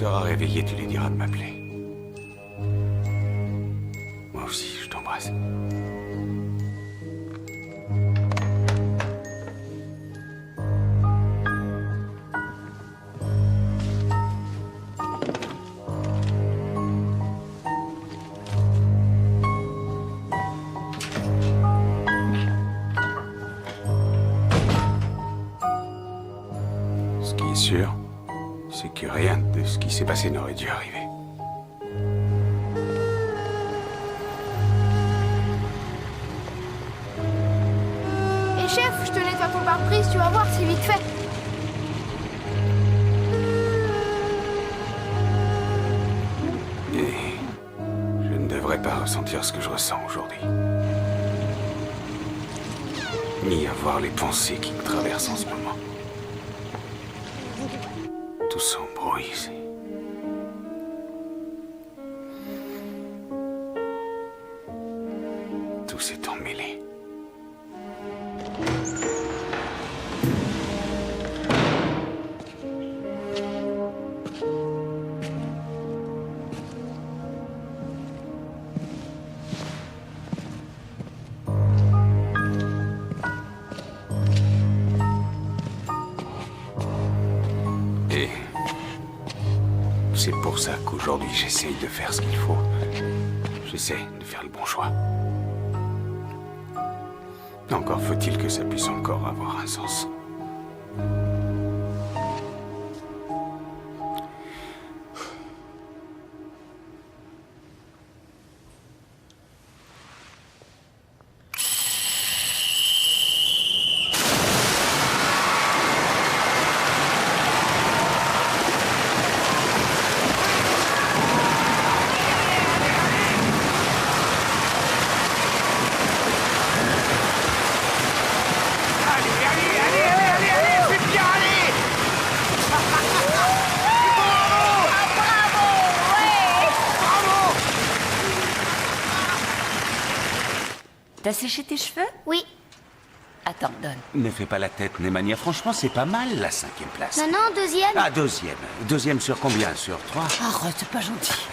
sera réveillé, tu lui diras de m'appeler. Moi aussi, je t'embrasse. Ce qui est sûr, c'est que rien de ce qui s'est passé n'aurait dû arriver. Et chef, je te nettoie ton pare-brise, tu vas voir, c'est vite fait. Et je ne devrais pas ressentir ce que je ressens aujourd'hui. Ni avoir les pensées qui me traversent en ce moment. Tout s'embrouille ici. Tout s'est emmêlé. Et c'est pour ça qu'aujourd'hui j'essaye de faire ce qu'il faut. J'essaie de faire le bon choix. Encore faut-il que ça puisse encore avoir un sens. T'as séché tes cheveux? Oui. Attends, donne. Ne fais pas la tête, Nemanja. Franchement, c'est pas mal, la 5e place. Non, non, deuxième. Ah, deuxième. Deuxième sur combien? Sur 3? Arrête, c'est pas gentil.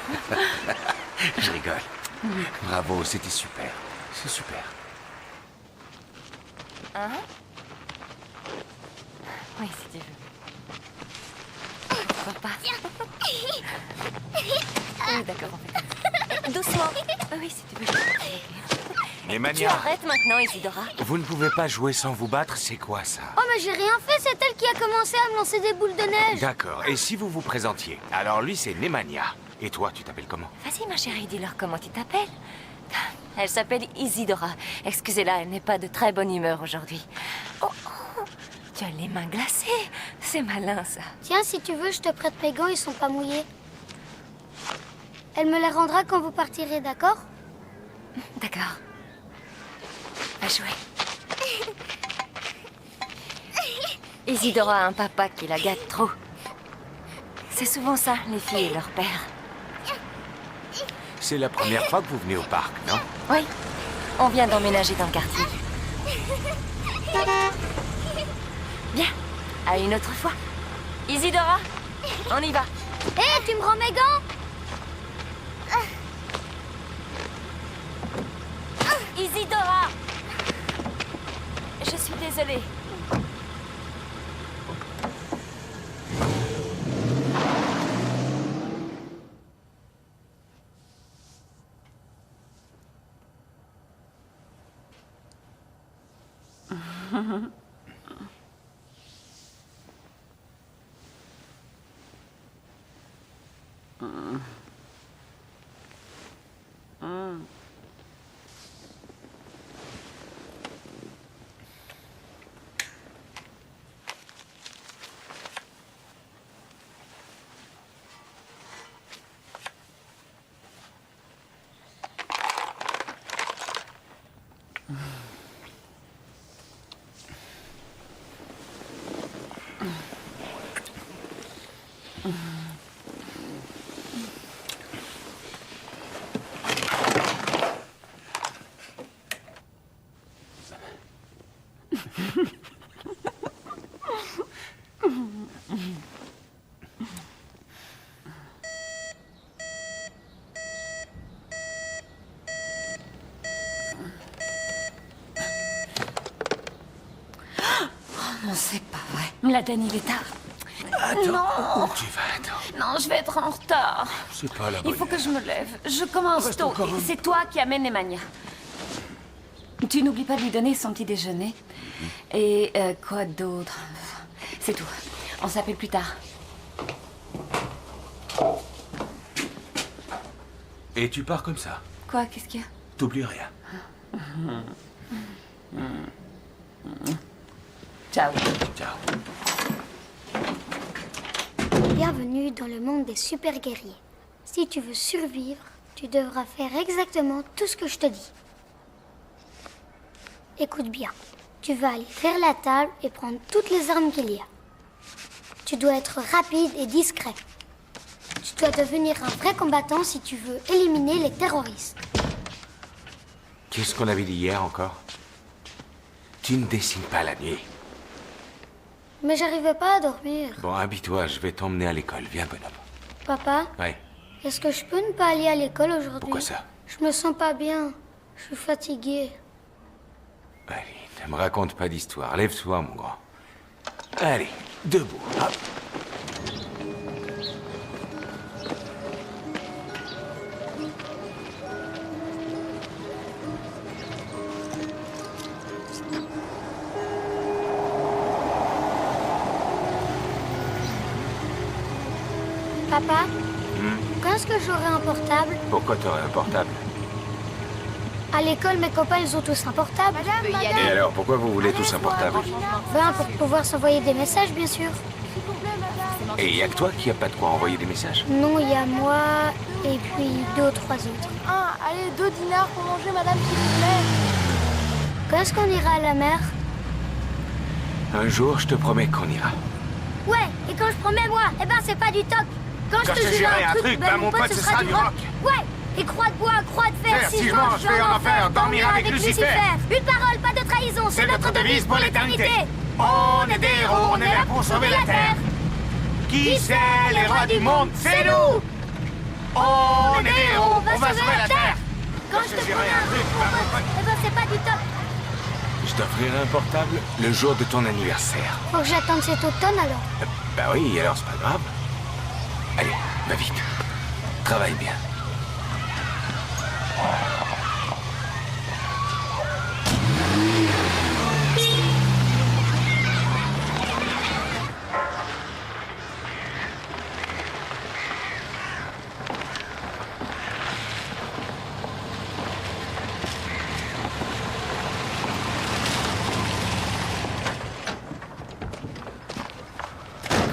Je rigole. Bravo, c'était super. C'est super. Hein? Oui, si tu veux. Pourquoi pas? Oui, d'accord, on fait comme ça. Doucement. Oui, si tu veux. Tu Nemanja, arrêtes maintenant, Isidora. vous ne pouvez pas jouer sans vous battre, c'est quoi ça? Oh, mais j'ai rien fait, c'est elle qui a commencé à me lancer des boules de neige. D'accord, et si vous vous présentiez? Alors lui, c'est Nemanja. Et toi, tu t'appelles comment? Vas-y, ma chérie, dis-leur comment tu t'appelles. Elle s'appelle Isidora. Excusez-la, elle n'est pas de très bonne humeur aujourd'hui. Oh, oh, tu as les mains glacées. C'est malin, ça. Tiens, si tu veux, je te prête mes gants, ils sont pas mouillés. Elle me les rendra quand vous partirez, d'accord? D'accord. Va jouer. Isidora a un papa qui la gâte trop. C'est souvent ça, les filles et leur père. C'est la première fois que vous venez au parc, non? Oui, on vient d'emménager dans le quartier. Bien, à une autre fois. Isidora, on y va. Hé, tu me rends mes gants? Isidora! Je suis désolée. c'est pas vrai. Mladen, il est tard. Attends, où tu vas? Attends, Non, je vais être en retard. c'est pas la Il bonne faut que heure. je me lève. Je commence Reste tôt. encore un- C'est toi qui amènes Nemanja. Tu n'oublies pas de lui donner son petit déjeuner. Et quoi d'autre? C'est tout. On s'appelle plus tard. Et tu pars comme ça. Quoi? Qu'est-ce qu'il y a? T'oublies rien. Ciao. Ciao. Bienvenue dans le monde des super guerriers. Si tu veux survivre, tu devras faire exactement tout ce que je te dis. Écoute bien. Tu vas aller vers la table et prendre toutes les armes qu'il y a. Tu dois être rapide et discret. Tu dois devenir un vrai combattant si tu veux éliminer les terroristes. Qu'est-ce qu'on avait dit hier encore? Tu ne dessines pas la nuit. Mais j'arrivais pas à dormir. Bon, habille-toi, je vais t'emmener à l'école. Viens, bonhomme. Papa, Ouais, est-ce que je peux ne pas aller à l'école aujourd'hui? pourquoi ça? Je me sens pas bien. Je suis fatiguée. Allez, ne me raconte pas d'histoire. Lève-toi, mon grand. Allez, debout. Hop. Papa, quand est-ce que j'aurai un portable? Pourquoi t'aurais un portable? À l'école, mes copains, ils ont tous un portable. Et alors, pourquoi vous voulez tous un portable? Ben, pour pouvoir s'envoyer des messages, bien sûr. Et y a que toi qui a pas de quoi envoyer des messages? Non, il y a moi et puis 2 ou 3 autres. Allez, 2 dinars pour manger, madame, s'il vous plaît. Quand est-ce qu'on ira à la mer? Un jour, je te promets qu'on ira. Ouais, et quand je promets, moi, eh ben, c'est pas du toc. Quand je te jurerai un truc, ben, mon pote, ce sera du rock. Ouais, et croix de bois, croix de fer, si je mange, je vais en enfer, dormir avec Lucifer. Une parole, pas de trahison, c'est notre devise pour l'éternité. On est des héros, on est là pour sauver la terre. Qui c'est les rois du monde? C'est nous. On est des héros, on va sauver la terre. Quand je te promets un truc, mon pote, eh ben, c'est pas du toc. Je t'offrirai un portable le jour de ton anniversaire. Faut que j'attende cet automne, alors. Bah oui, alors c'est pas grave. Allez, va vite. Travaille bien.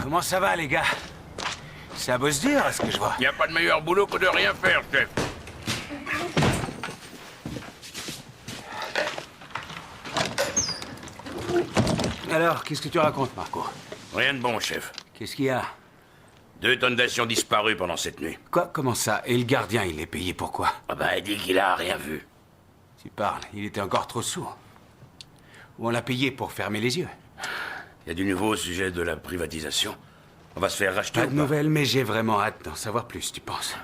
Comment ça va, les gars? Ça bosse dur, à ce que je vois. Y a pas de meilleur boulot que de rien faire, chef. Alors, qu'est-ce que tu racontes, Marco? Rien de bon, chef. Qu'est-ce qu'il y a? 2 tonnes d'acier disparues pendant cette nuit. Quoi? Comment ça? Et le gardien, il est payé pour quoi? Ah bah, il dit qu'il a rien vu. Tu parles, il était encore trop sourd. Ou on l'a payé pour fermer les yeux? Il y a du nouveau au sujet de la privatisation. On va se faire racheter Pas ou de nouvelles, mais j'ai vraiment hâte d'en savoir plus, tu penses?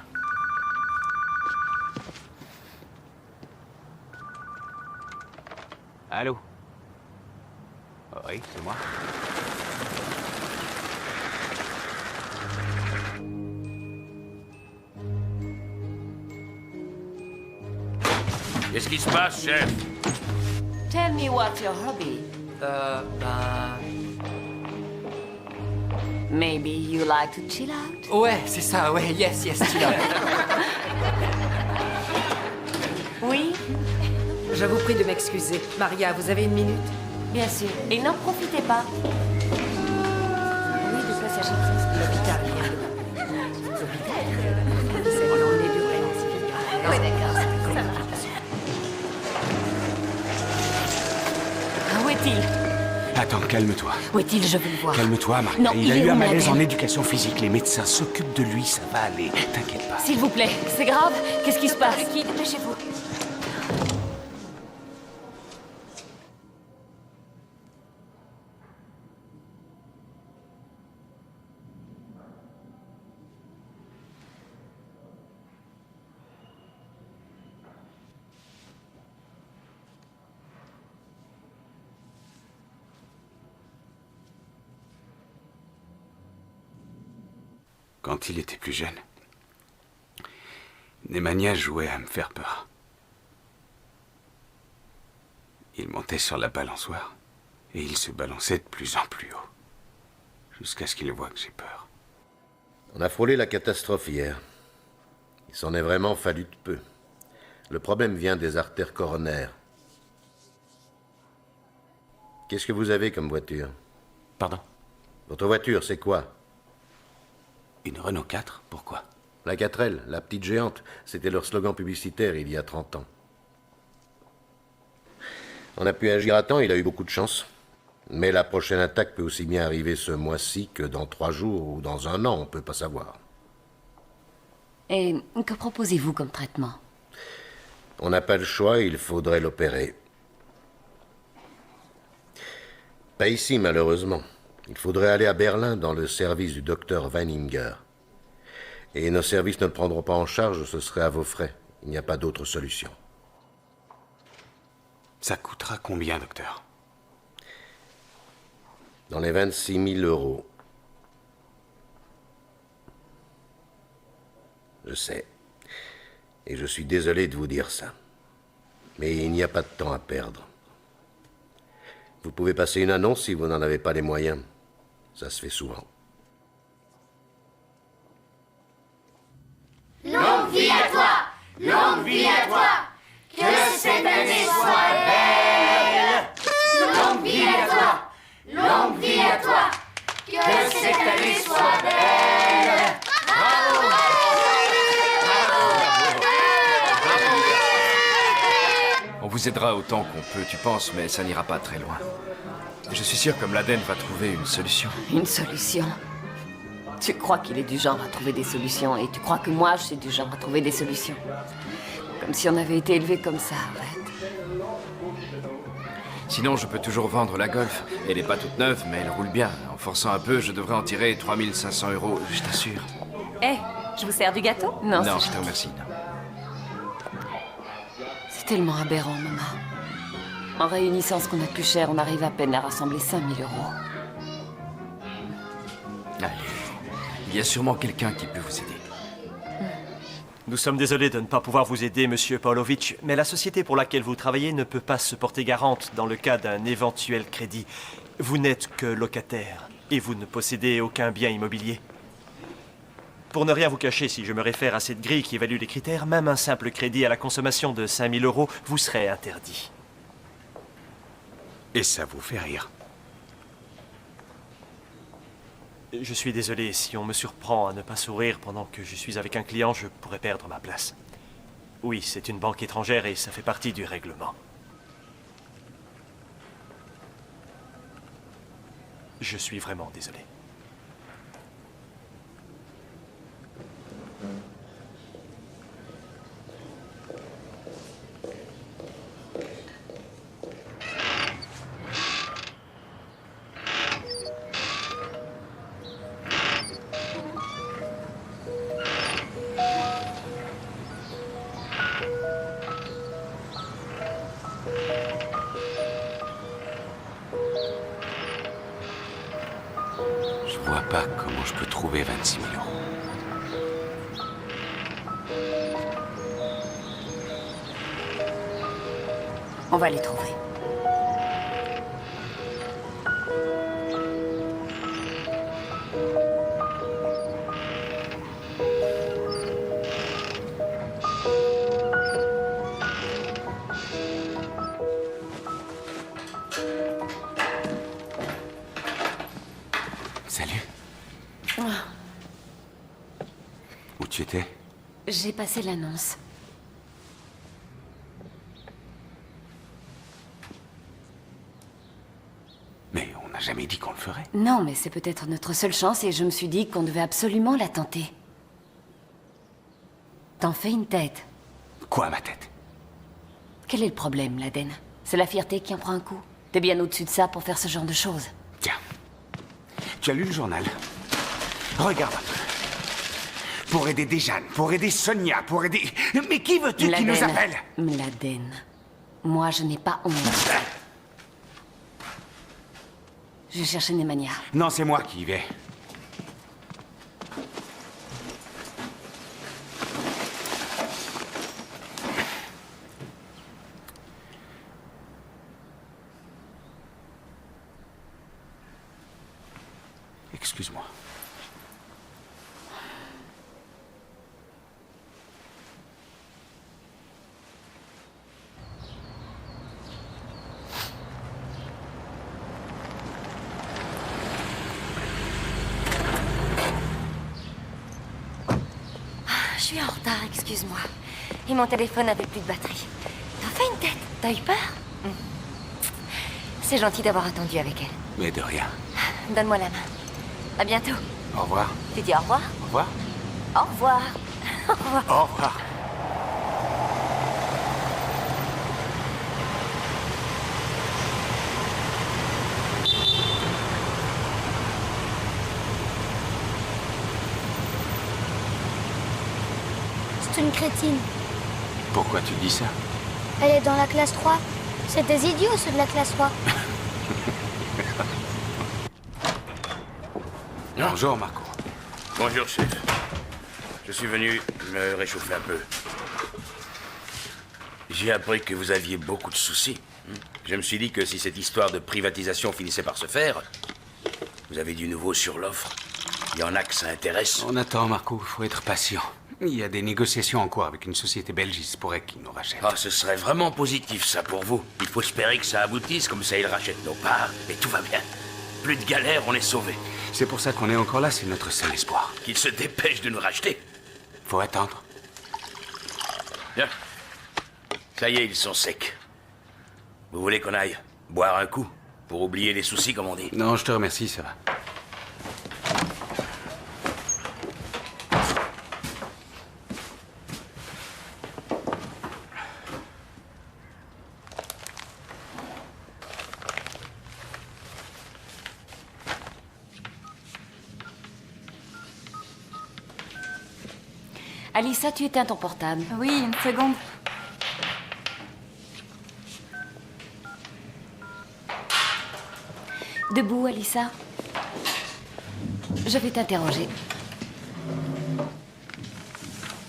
Allô? Oui, c'est moi. Qu'est-ce qui se passe, chef? Tell me what's your hobby. Maybe you like to chill out? Ouais, c'est ça, ouais, yes, tu l'as. Oui, Je vous prie de m'excuser. Maria, vous avez une minute? bien sûr. Et n'en profitez pas. Oui, de quoi s'agit-il? L'hôpital vient de... C'est mon emmené d'urgence. Oui, d'accord. Où est-il? Attends, calme-toi. Où est-il? Je veux le voir. Calme-toi, Maria. Non, il il a est eu où, un malaise Mladen? en éducation physique. Les médecins s'occupent de lui, ça va aller. T'inquiète pas. S'il vous plaît, c'est grave. Qu'est-ce qui se passe? Qui? Dépêchez-vous. Quand il était plus jeune, Nemanja jouait à me faire peur. Il montait sur la balançoire et il se balançait de plus en plus haut, jusqu'à ce qu'il voie que j'ai peur. On a frôlé la catastrophe hier. Il s'en est vraiment fallu de peu. Le problème vient des artères coronaires. Qu'est-ce que vous avez comme voiture? Pardon? Votre voiture, c'est quoi? Une Renault 4? Pourquoi? La 4L, la petite géante, c'était leur slogan publicitaire il y a 30 ans. On a pu agir à temps, il a eu beaucoup de chance. Mais la prochaine attaque peut aussi bien arriver ce mois-ci que dans 3 jours ou dans 1 an, on peut pas savoir. Et que proposez-vous comme traitement? On n'a pas le choix, il faudrait l'opérer. Pas ici, malheureusement. Il faudrait aller à Berlin dans le service du docteur Weininger. Et nos services ne le prendront pas en charge, ce serait à vos frais. Il n'y a pas d'autre solution. Ça coûtera combien, docteur? Dans les 26 000 euros. Je sais. Et je suis désolé de vous dire ça. Mais il n'y a pas de temps à perdre. Vous pouvez passer une annonce si vous n'en avez pas les moyens. Ça se fait souvent. Longue vie à toi! Longue vie à toi! Que cette année soit belle! Longue vie à toi! Longue vie à toi! Que cette année soit belle! On vous aidera autant qu'on peut, tu penses, mais ça n'ira pas très loin. Je suis sûr que Mladen va trouver une solution. Une solution? Tu crois qu'il est du genre à trouver des solutions, et tu crois que moi, je suis du genre à trouver des solutions. Comme si on avait été élevés comme ça, arrête. Sinon, je peux toujours vendre la Golf. Elle n'est pas toute neuve, mais elle roule bien. En forçant un peu, je devrais en tirer 3 500 €, je t'assure. Eh, je vous sers du gâteau? Non, Non, c'est je te remercie. non. C'est tellement aberrant, maman. En réunissant ce qu'on a de plus cher, on arrive à peine à rassembler 5 000 €. Allez. Il y a sûrement quelqu'un qui peut vous aider. Nous sommes désolés de ne pas pouvoir vous aider, Monsieur Pavlovitch, mais la société pour laquelle vous travaillez ne peut pas se porter garante dans le cas d'un éventuel crédit. Vous n'êtes que locataire et vous ne possédez aucun bien immobilier. Pour ne rien vous cacher, si je me réfère à cette grille qui évalue les critères, même un simple crédit à la consommation de 5 000 € vous serait interdit. Et ça vous fait rire? Je suis désolé, si on me surprend à ne pas sourire pendant que je suis avec un client, je pourrais perdre ma place. Oui, c'est une banque étrangère et ça fait partie du règlement. Je suis vraiment désolé. Je vois pas comment je peux trouver 26 000 €. On va les trouver. Salut. Où tu étais? J'ai passé l'annonce. Mais on n'a jamais dit qu'on le ferait. Non, mais c'est peut-être notre seule chance et je me suis dit qu'on devait absolument la tenter. T'en fais une tête. Quoi, ma tête? Quel est le problème, Mladen? C'est la fierté qui en prend un coup. T'es bien au-dessus de ça pour faire ce genre de choses. Tiens. Tu as lu le journal? Regarde un peu. Pour aider Dejan, pour aider Sonia, pour aider... Mais qui veux-tu qui nous appelle? Mladen. Moi, je n'ai pas honte. Je cherche Nemanja. Non, c'est moi qui y vais. Excuse-moi. Je suis en retard, excuse-moi. Et mon téléphone avait plus de batterie. T'as fait une tête? T'as eu peur? C'est gentil d'avoir attendu avec elle. Mais de rien. Donne-moi la main. À bientôt. Au revoir. Tu dis au revoir? Au revoir. Au revoir. Au revoir. Au revoir. C'est une crétine. Pourquoi tu dis ça? Elle est dans la classe 3. C'est des idiots, ceux de la classe 3. Bonjour, Marco. Bonjour, chef. Je suis venu me réchauffer un peu. J'ai appris que vous aviez beaucoup de soucis. Je me suis dit que si cette histoire de privatisation finissait par se faire, vous avez du nouveau sur l'offre. Il y en a que ça intéresse. On attend, Marco. Il faut être patient. Il y a des négociations en cours avec une société belge. Il se pourrait qu'ils nous rachètent. Ah, ce serait vraiment positif, ça, pour vous. Il faut espérer que ça aboutisse, comme ça ils rachètent nos parts. Mais tout va bien. Plus de galère, on est sauvés. C'est pour ça qu'on est encore là. C'est notre seul espoir. Qu'ils se dépêchent de nous racheter. Faut attendre. Bien. Ça y est, ils sont secs. Vous voulez qu'on aille boire un coup pour oublier les soucis, comme on dit? Non, je te remercie, ça va. Alissa, tu éteins ton portable. Oui, une seconde. Debout, Alissa. Je vais t'interroger.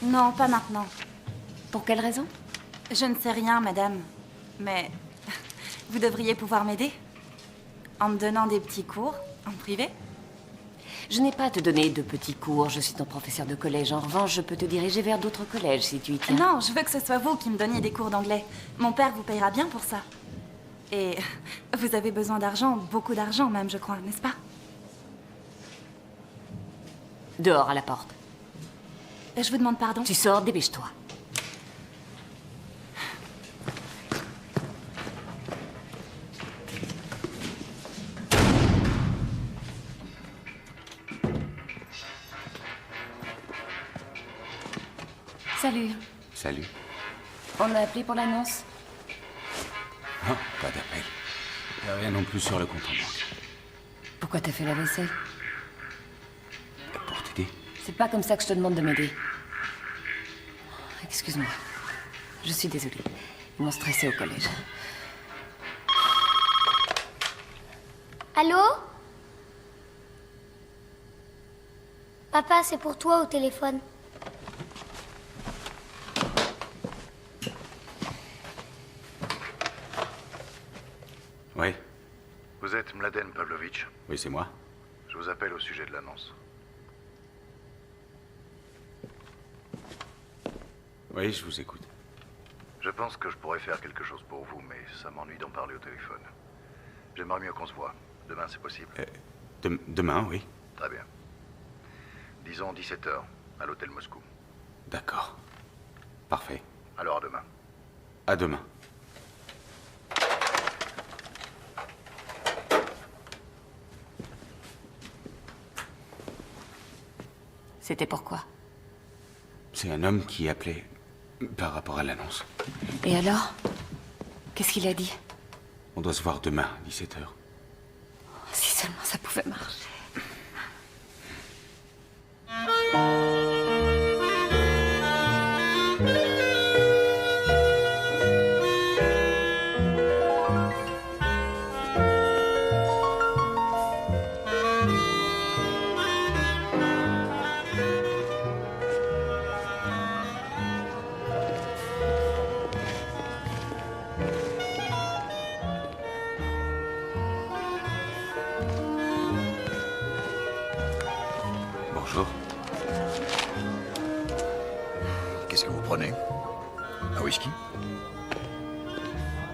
Non, pas maintenant. Pour quelle raison? Je ne sais rien, madame. Mais vous devriez pouvoir m'aider. En me donnant des petits cours, en privé. Je n'ai pas à te donner de petits cours. Je suis ton professeur de collège. En revanche, je peux te diriger vers d'autres collèges si tu y tiens. Non, je veux que ce soit vous qui me donniez des cours d'anglais. Mon père vous payera bien pour ça. Et vous avez besoin d'argent, beaucoup d'argent même, je crois, n'est-ce pas? Dehors, à la porte. Je vous demande pardon. Tu sors, dépêche-toi. Salut. Salut. On a appelé pour l'annonce? Non, pas d'appel. Il n'y a rien non plus sur le compte en banque. Pourquoi t'as fait la vaisselle? Pour t'aider. C'est pas comme ça que je te demande de m'aider. Excuse-moi. Je suis désolée. Ils m'ont stressé au collège. Allô? Papa, c'est pour toi au téléphone. Oui. Vous êtes Mladen Pavlovitch? Oui, c'est moi. Je vous appelle au sujet de l'annonce. Oui, je vous écoute. Je pense que je pourrais faire quelque chose pour vous, mais ça m'ennuie d'en parler au téléphone. J'aimerais mieux qu'on se voit. Demain, c'est possible? Demain, oui. Très bien. Disons 17h, à l'hôtel Moscou. D'accord. Parfait. Alors à demain. À demain. C'était pourquoi? C'est un homme qui appelait par rapport à l'annonce. Et alors? Qu'est-ce qu'il a dit? On doit se voir demain, 17h. Si seulement ça pouvait marcher. Bonjour. Qu'est-ce que vous prenez? Un whisky?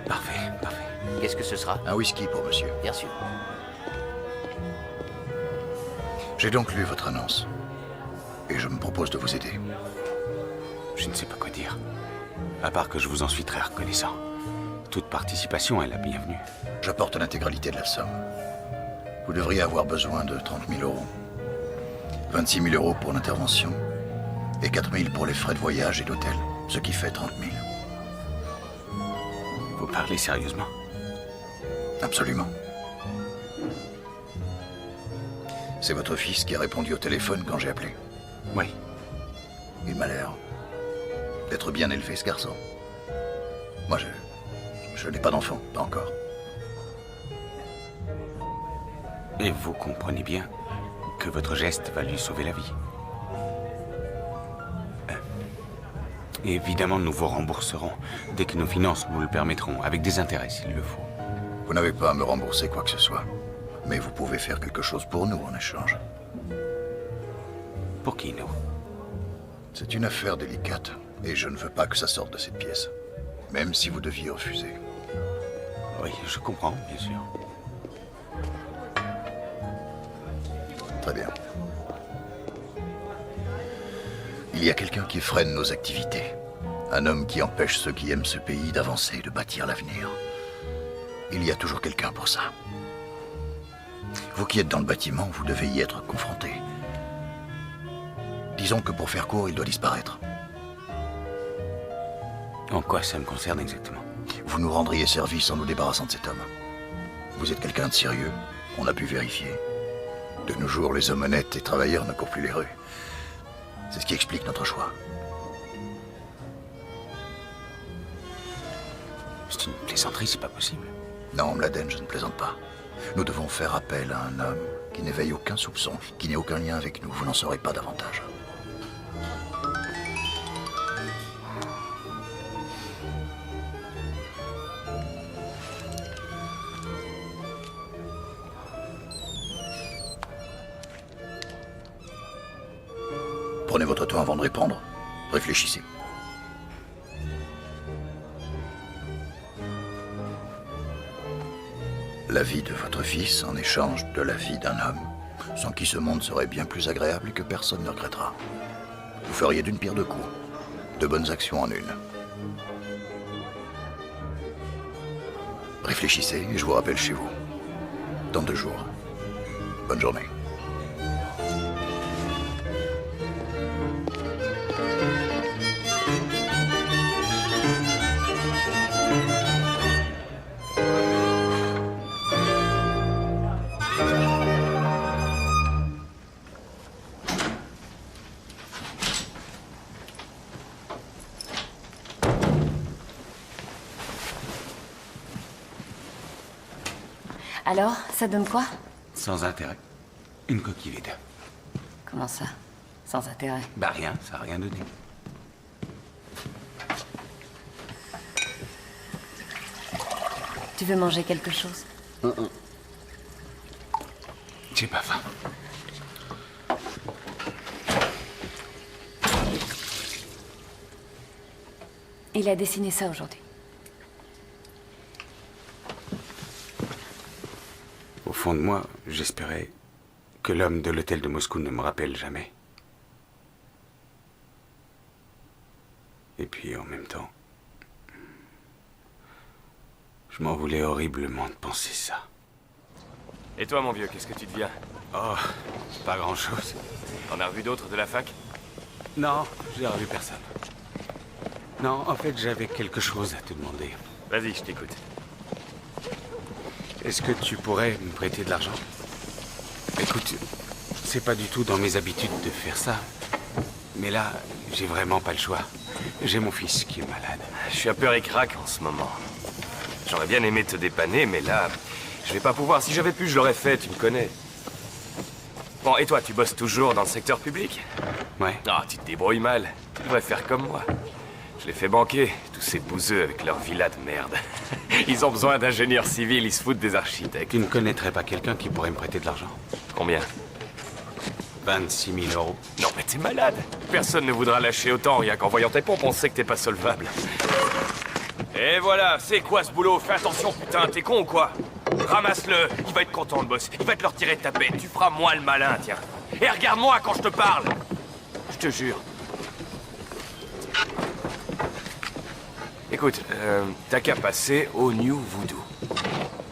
Parfait, parfait. Qu'est-ce que ce sera? Un whisky pour monsieur. Bien sûr. J'ai donc lu votre annonce. Et je me propose de vous aider. Je ne sais pas quoi dire. À part que je vous en suis très reconnaissant. Toute participation est la bienvenue. J'apporte l'intégralité de la somme. Vous devriez avoir besoin de 30 000 euros. 26 000 euros pour l'intervention. Et 4 000 pour les frais de voyage et d'hôtel. Ce qui fait 30 000. Vous parlez sérieusement? Absolument. C'est votre fils qui a répondu au téléphone quand j'ai appelé. Oui. Il m'a l'air d'être bien élevé, ce garçon. Moi, je n'ai pas d'enfant, pas encore. Et vous comprenez bien que votre geste va lui sauver la vie. Évidemment, nous vous rembourserons dès que nos finances nous le permettront, avec des intérêts s'il le faut. Vous n'avez pas à me rembourser quoi que ce soit. Mais vous pouvez faire quelque chose pour nous en échange. Pour qui, nous? C'est une affaire délicate, et je ne veux pas que ça sorte de cette pièce. Même si vous deviez refuser. Oui, je comprends, bien sûr. Très bien. Il y a quelqu'un qui freine nos activités. Un homme qui empêche ceux qui aiment ce pays d'avancer et de bâtir l'avenir. Il y a toujours quelqu'un pour ça. Vous qui êtes dans le bâtiment, vous devez y être confronté. Disons que pour faire court, il doit disparaître. En quoi ça me concerne exactement? Vous nous rendriez service en nous débarrassant de cet homme. Vous êtes quelqu'un de sérieux, on a pu vérifier. De nos jours, les hommes honnêtes et travailleurs ne courent plus les rues. C'est ce qui explique notre choix. C'est une plaisanterie, c'est pas possible. Non, Mladen, je ne plaisante pas. Nous devons faire appel à un homme qui n'éveille aucun soupçon, qui n'ait aucun lien avec nous. Vous n'en saurez pas davantage. Prenez votre temps avant de répondre. Réfléchissez. La vie de votre fils en échange de la vie d'un homme, sans qui ce monde serait bien plus agréable et que personne ne regrettera. Vous feriez d'une pierre deux coups. De bonnes actions en une. Réfléchissez et je vous rappelle chez vous. Dans 2 jours. Bonne journée. Alors, ça donne quoi? Sans intérêt. Une coquille vide. Comment ça? Sans intérêt? Bah rien, ça n'a rien donné. Tu veux manger quelque chose? J'ai pas faim. Il a dessiné ça aujourd'hui. Au fond de moi, j'espérais que l'homme de l'hôtel de Moscou ne me rappelle jamais. Et puis, en même temps, je m'en voulais horriblement de penser ça. Et toi, mon vieux, qu'est-ce que tu deviens? Oh, pas grand-chose. T'en as revu d'autres de la fac? Non, j'ai revu personne. Non, en fait, j'avais quelque chose à te demander. Vas-y, je t'écoute. Est-ce que tu pourrais me prêter de l'argent? Écoute, c'est pas du tout dans mes habitudes de faire ça. Mais là, j'ai vraiment pas le choix. J'ai mon fils qui est malade. Je suis un peu ric-rac en ce moment. J'aurais bien aimé te dépanner, mais là, je vais pas pouvoir. Si j'avais pu, je l'aurais fait, tu me connais. Bon, et toi, tu bosses toujours dans le secteur public? Ouais. Ah, tu te débrouilles mal. Tu devrais faire comme moi. Je les fais banquer, tous ces bouseux avec leur villa de merde. Ils ont besoin d'ingénieurs civils, ils se foutent des architectes. Tu ne connaîtrais pas quelqu'un qui pourrait me prêter de l'argent? Combien? 26 000 euros. Non mais t'es malade. Personne ne voudra lâcher autant, rien qu'en voyant tes pompes, on sait que t'es pas solvable. Et voilà, c'est quoi ce boulot? Fais attention, putain, t'es con ou quoi? Ramasse-le, il va être content le boss. Il va te le retirer de ta bête, tu feras moi le malin, tiens. Et regarde-moi quand je te parle. Je te jure. Écoute, t'as qu'à passer au New Voodoo.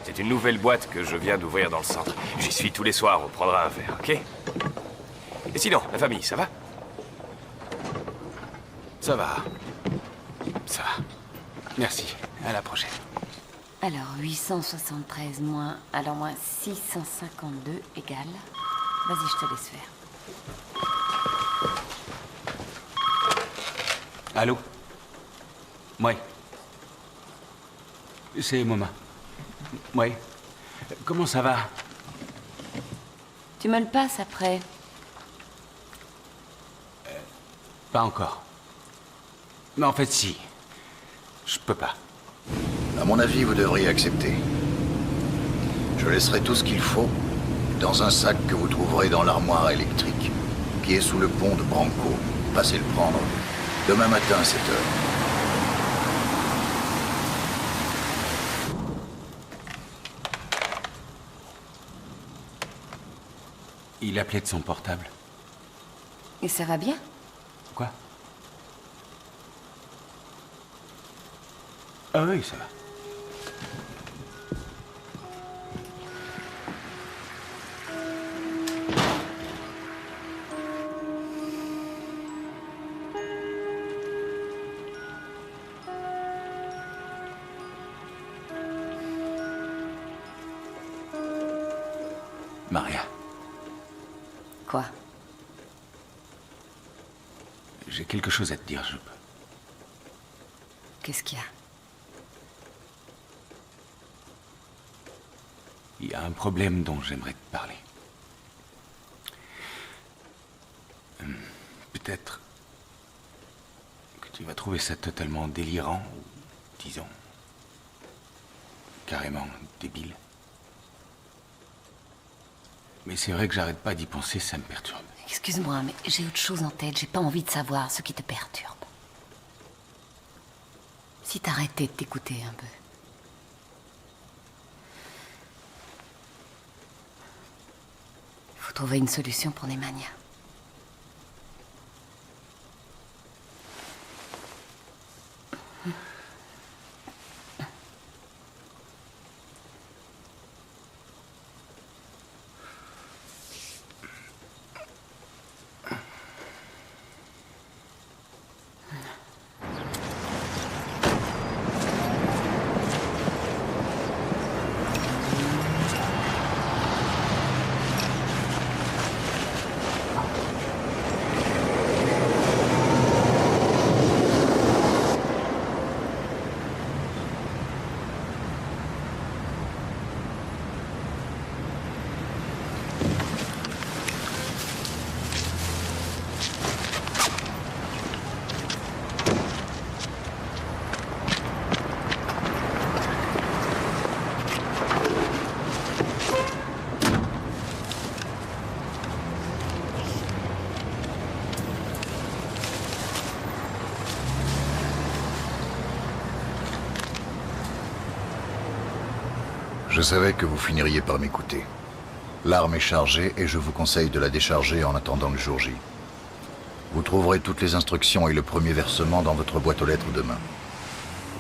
C'est une nouvelle boîte que je viens d'ouvrir dans le centre. J'y suis tous les soirs, on prendra un verre, ok? Et sinon, la famille, ça va? Ça va. Ça va. Merci. À la prochaine. Alors, 873 moins... Alors, moins 652 égale... Vas-y, je te laisse faire. Allô? Ouais. C'est Moma. Ouais. Comment ça va? Tu me le passes après. Pas encore. Mais en fait, si. Je peux pas. À mon avis, vous devriez accepter. Je laisserai tout ce qu'il faut dans un sac que vous trouverez dans l'armoire électrique, qui est sous le pont de Branco. Passez le prendre. Demain matin à 7 heures. Il appelait de son portable. Et ça va bien? Quoi? Ah oui, ça va. Maria. Quoi? J'ai quelque chose à te dire, je peux. Qu'est-ce qu'il y a? Il y a un problème dont j'aimerais te parler. Peut-être que tu vas trouver ça totalement délirant, ou disons, carrément débile. Mais c'est vrai que j'arrête pas d'y penser, ça me perturbe. Excuse-moi, mais j'ai autre chose en tête. J'ai pas envie de savoir ce qui te perturbe. Si t'arrêtais de t'écouter un peu. Faut trouver une solution pour Nemanja. Je savais que vous finiriez par m'écouter. L'arme est chargée et je vous conseille de la décharger en attendant le jour J. Vous trouverez toutes les instructions et le premier versement dans votre boîte aux lettres demain.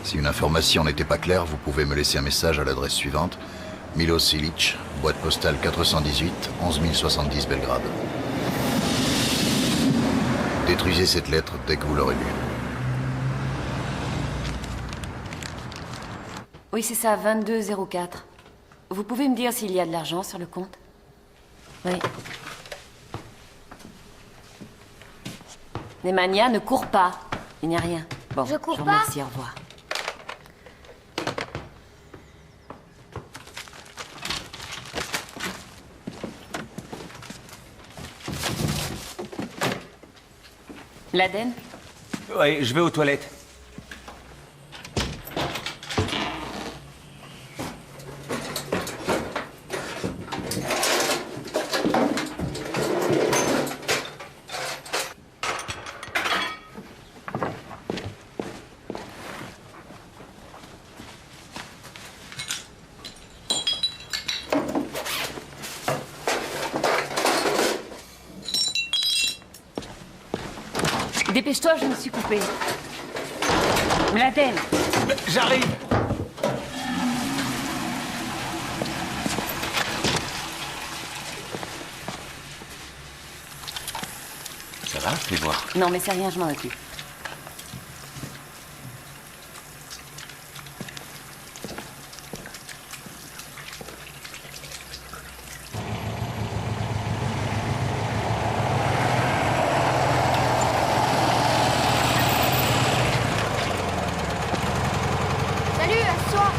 Si une information n'était pas claire, vous pouvez me laisser un message à l'adresse suivante: Milos Ilić, boîte postale 418, 11070 Belgrade. Détruisez cette lettre dès que vous l'aurez lue. Oui, c'est ça, 2204. Vous pouvez me dire s'il y a de l'argent sur le compte? Oui. Nemanja, ne cours pas. Il n'y a rien. Bon, Je cours vous pas. remercie, au revoir. L'Aden? Ouais, je vais aux toilettes. Dépêche-toi, je me suis coupée. Mladen. J'arrive. Ça va? Fais voir. Non, mais c'est rien, je m'en occupe. Salut, assis-toi.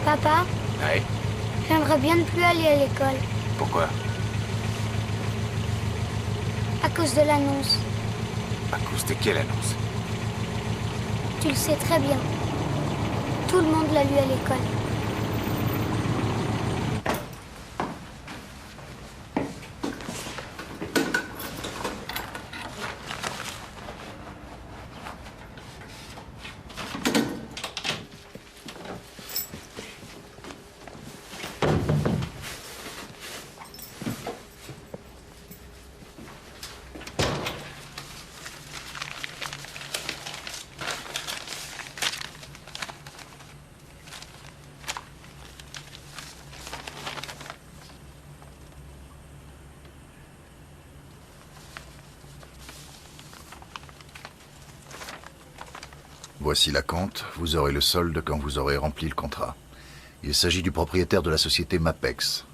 Papa, Ouais. j'aimerais bien ne plus aller à l'école Pourquoi? à cause de l'annonce. À cause de quelle annonce? Tu le sais très bien. Tout le monde l'a lu à l'école. Voici la compte, vous aurez le solde quand vous aurez rempli le contrat. Il s'agit du propriétaire de la société Mapex.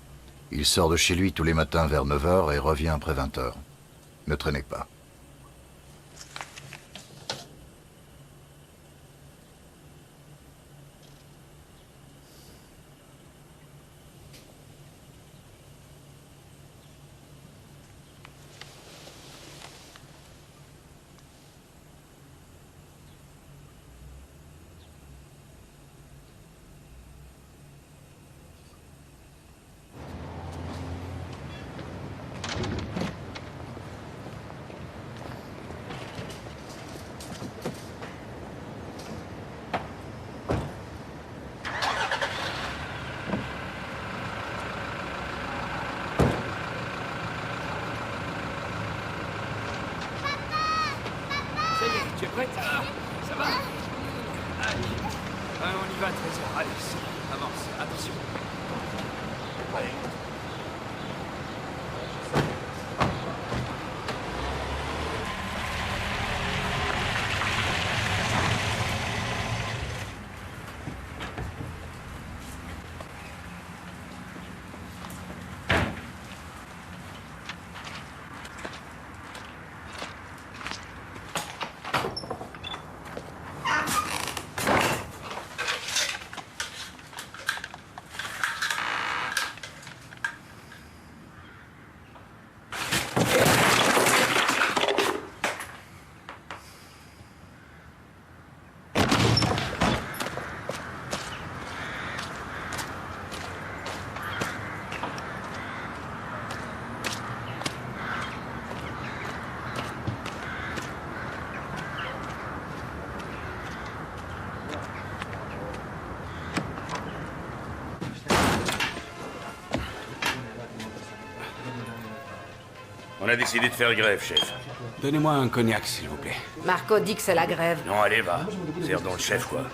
Il sort de chez lui tous les matins vers 9h et revient après 20h. Ne traînez pas. Ça y est, tu es prête? Ça va? Allez, on y va, Trésor. Allez, avance, attention. Allez. On a décidé de faire grève, chef. Donnez-moi un cognac, s'il vous plaît. Marco dit que c'est la grève. Non, allez, va. C'est dans le chef, quoi.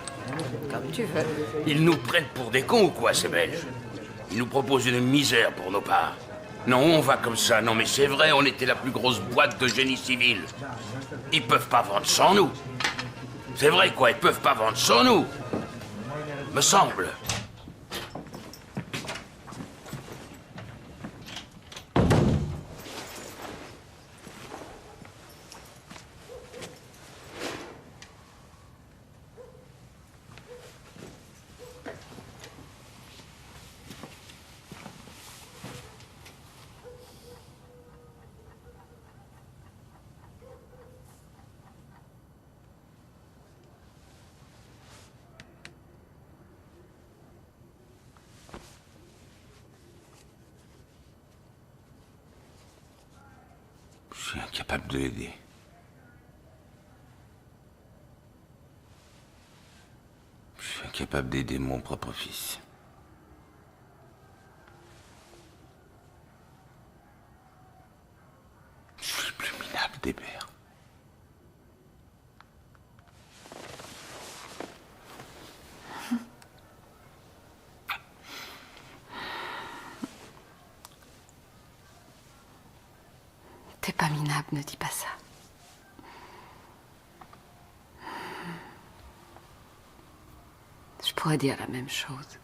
Comme tu veux. Ils nous prennent pour des cons ou quoi, ces Belges? Ils nous proposent une misère pour nos parts. Non, on va comme ça. Non, mais c'est vrai, on était la plus grosse boîte de génie civil. Ils peuvent pas vendre sans nous. C'est vrai, quoi, ils peuvent pas vendre sans nous. Me semble. Je suis incapable de l'aider. Je suis incapable d'aider mon propre fils. tes pères. T'es pas minable, ne dis pas ça. Je pourrais dire la même chose.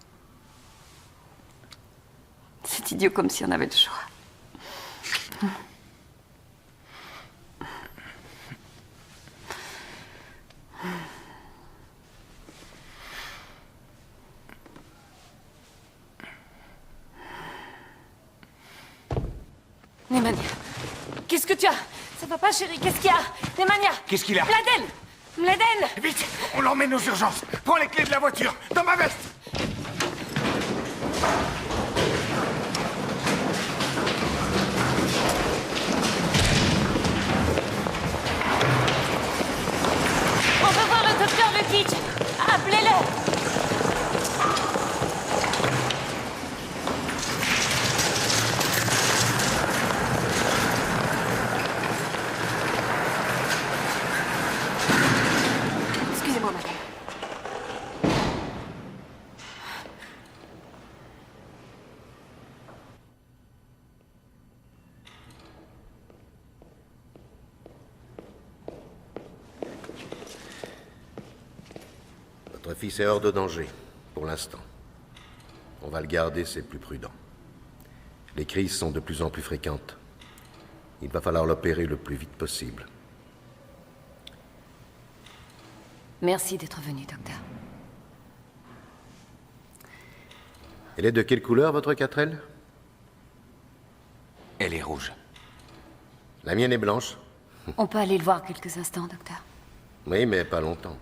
C'est idiot comme si on avait le choix. Nemanja, qu'est-ce que tu as? Ça va pas, chérie, qu'est-ce qu'il y a? Nemanja! Qu'est-ce qu'il a? Mladen! Mladen! Vite, on l'emmène aux urgences. Prends les clés de la voiture, dans ma veste. On veut voir le docteur Lukic! Appelez-le! Excusez-moi, madame. Votre fils est hors de danger, pour l'instant. On va le garder, c'est plus prudent. Les crises sont de plus en plus fréquentes. Il va falloir l'opérer le plus vite possible. Merci d'être venu, docteur. Elle est de quelle couleur, votre 4L? Elle est rouge. La mienne est blanche. On peut aller le voir quelques instants, docteur. Oui, mais pas longtemps.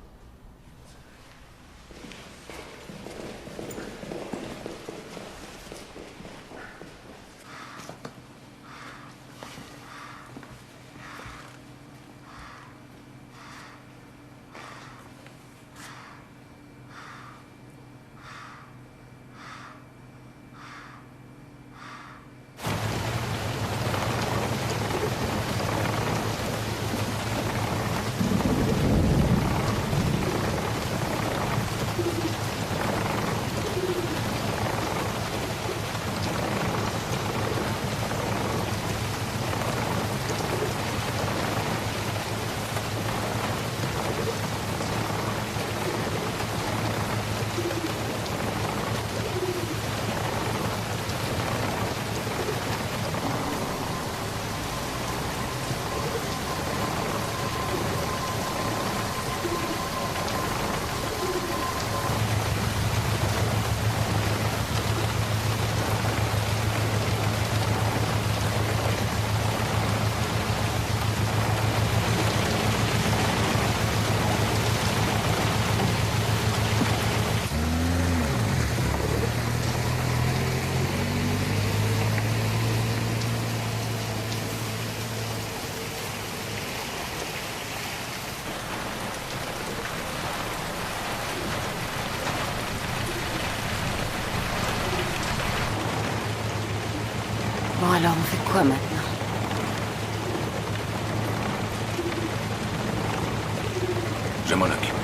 Bon, alors on fait quoi maintenant? Je m'en occupe.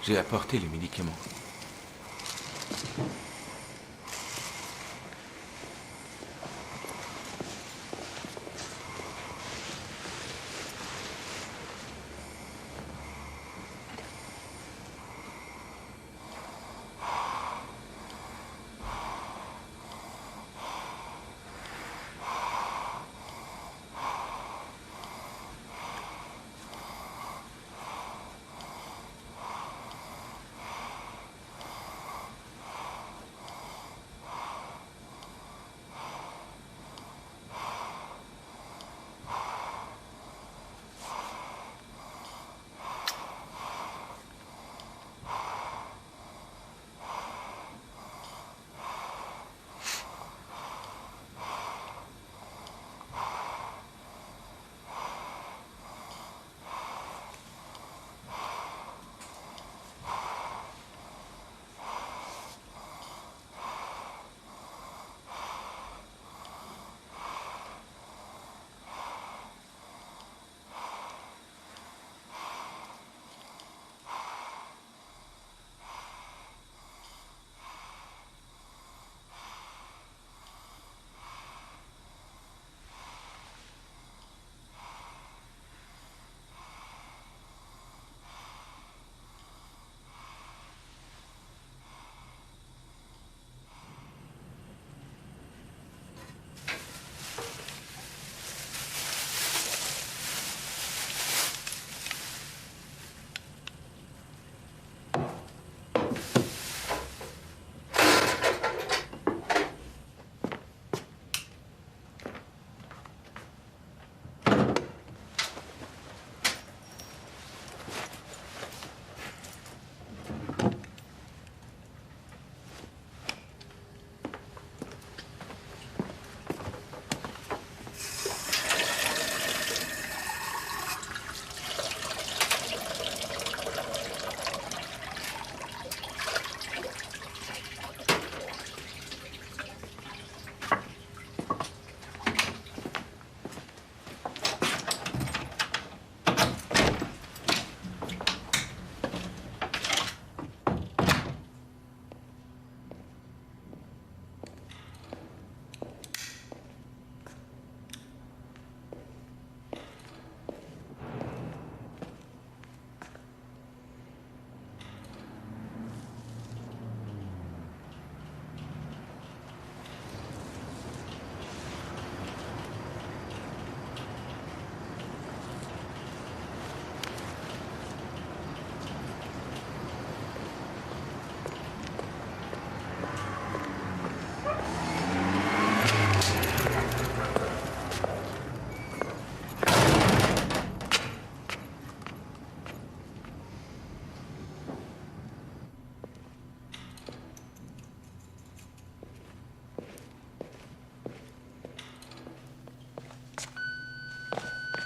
J'ai apporté les médicaments.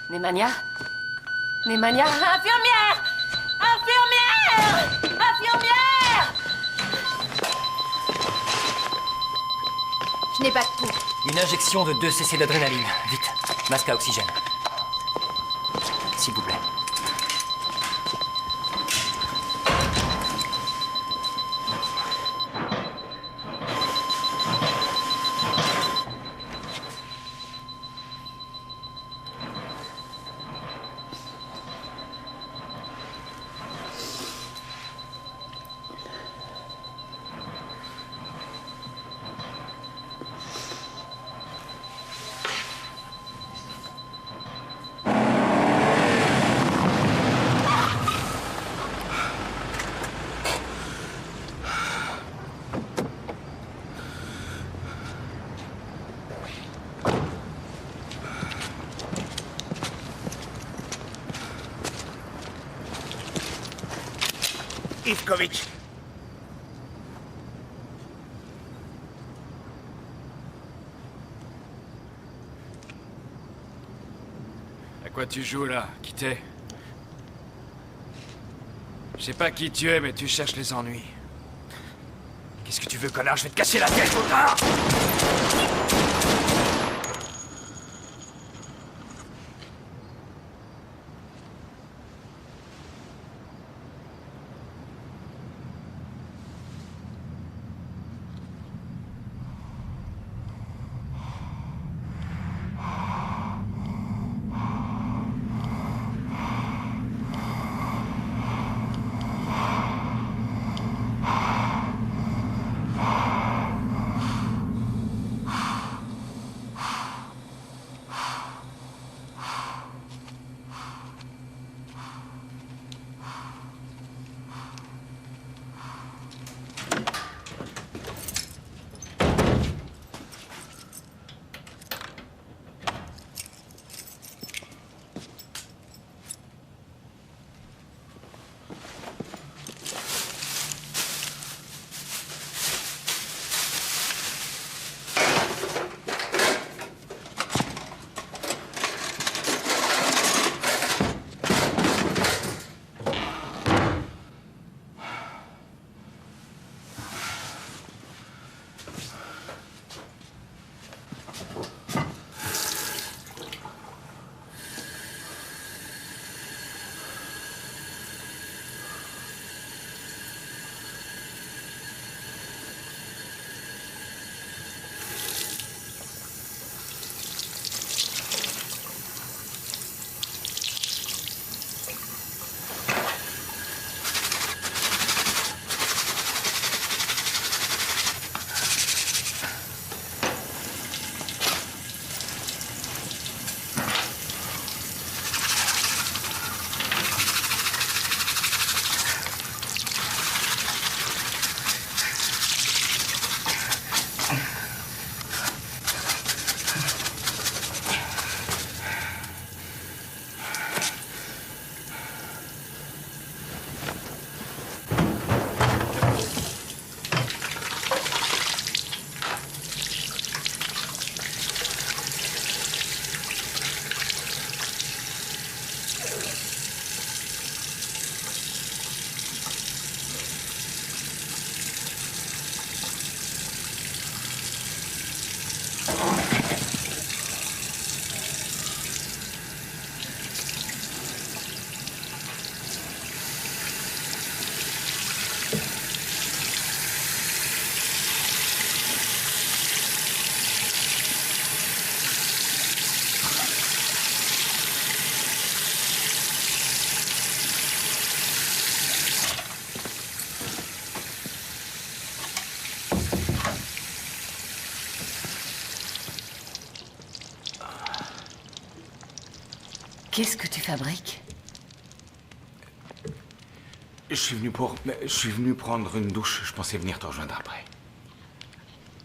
Nemanja? Nemanja? Infirmière! Infirmière! Infirmière! Je n'ai pas de pouls. Une injection de 2 cc d'adrénaline. Vite. Masque à oxygène. S'il vous plaît. Ivkovic. À quoi tu joues là? Qui t'es? Je sais pas qui tu es, mais tu cherches les ennuis. Qu'est-ce que tu veux, connard? Je vais te casser la tête, connard! Qu'est-ce que tu fabriques? Je suis venu prendre une douche. Je pensais venir te rejoindre après.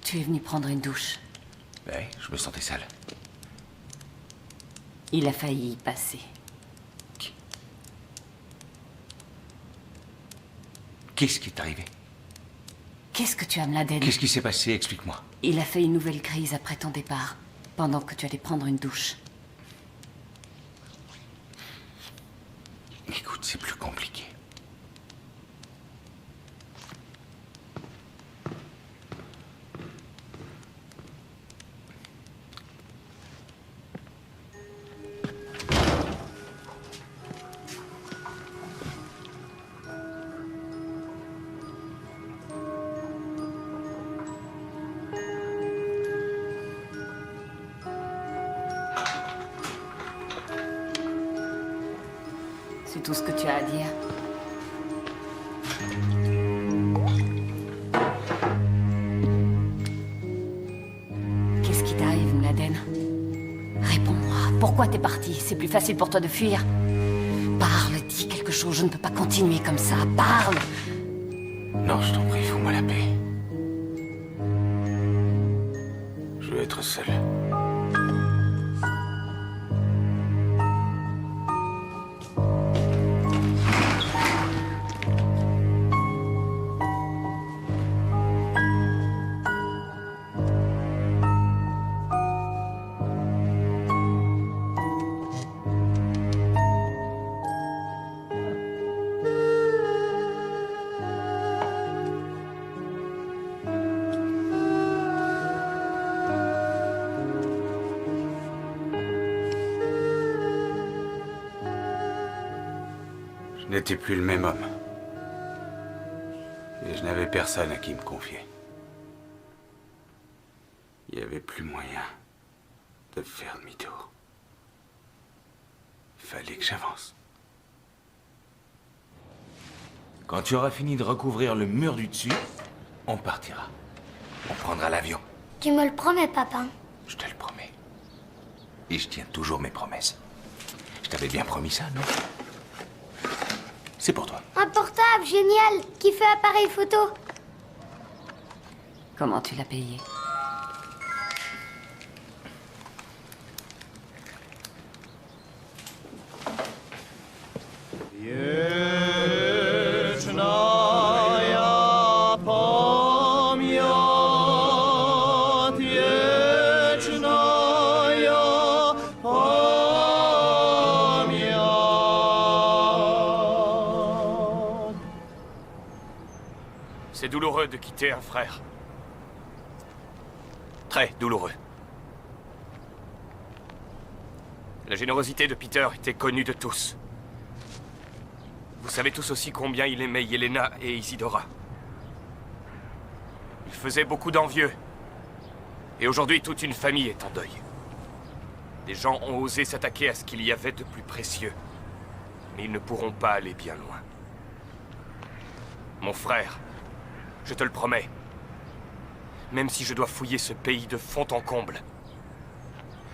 Tu es venu prendre une douche. Ouais, je me sentais sale. Il a failli y passer. Qu'est-ce qui est arrivé? Qu'est-ce que tu as, Mladen? Qu'est-ce qui s'est passé? Explique-moi. Il a fait une nouvelle crise après ton départ, pendant que tu allais prendre une douche. Écoute, c'est plus compliqué. C'est tout ce que tu as à dire. Qu'est-ce qui t'arrive, Mladen? Réponds-moi. Pourquoi t'es parti? C'est plus facile pour toi de fuir. Parle, dis quelque chose. Je ne peux pas continuer comme ça. Parle! Non, je t'en prie, fous-moi la paix. Je veux être seul. Je n'étais plus le même homme. Et je n'avais personne à qui me confier. Il n'y avait plus moyen de faire demi-tour. Il fallait que j'avance. Quand tu auras fini de recouvrir le mur du dessus, on partira. On prendra l'avion. Tu me le promets, papa? Je te le promets. Et je tiens toujours mes promesses. Je t'avais bien promis ça, non? C'est pour toi. Un portable, génial, qui fait appareil photo. Comment tu l'as payé? C'est douloureux de quitter un frère. Très douloureux. La générosité de Peter était connue de tous. Vous savez tous aussi combien il aimait Yelena et Isidora. Il faisait beaucoup d'envieux. Et aujourd'hui, toute une famille est en deuil. Des gens ont osé s'attaquer à ce qu'il y avait de plus précieux. Mais ils ne pourront pas aller bien loin. Mon frère, je te le promets, même si je dois fouiller ce pays de fond en comble,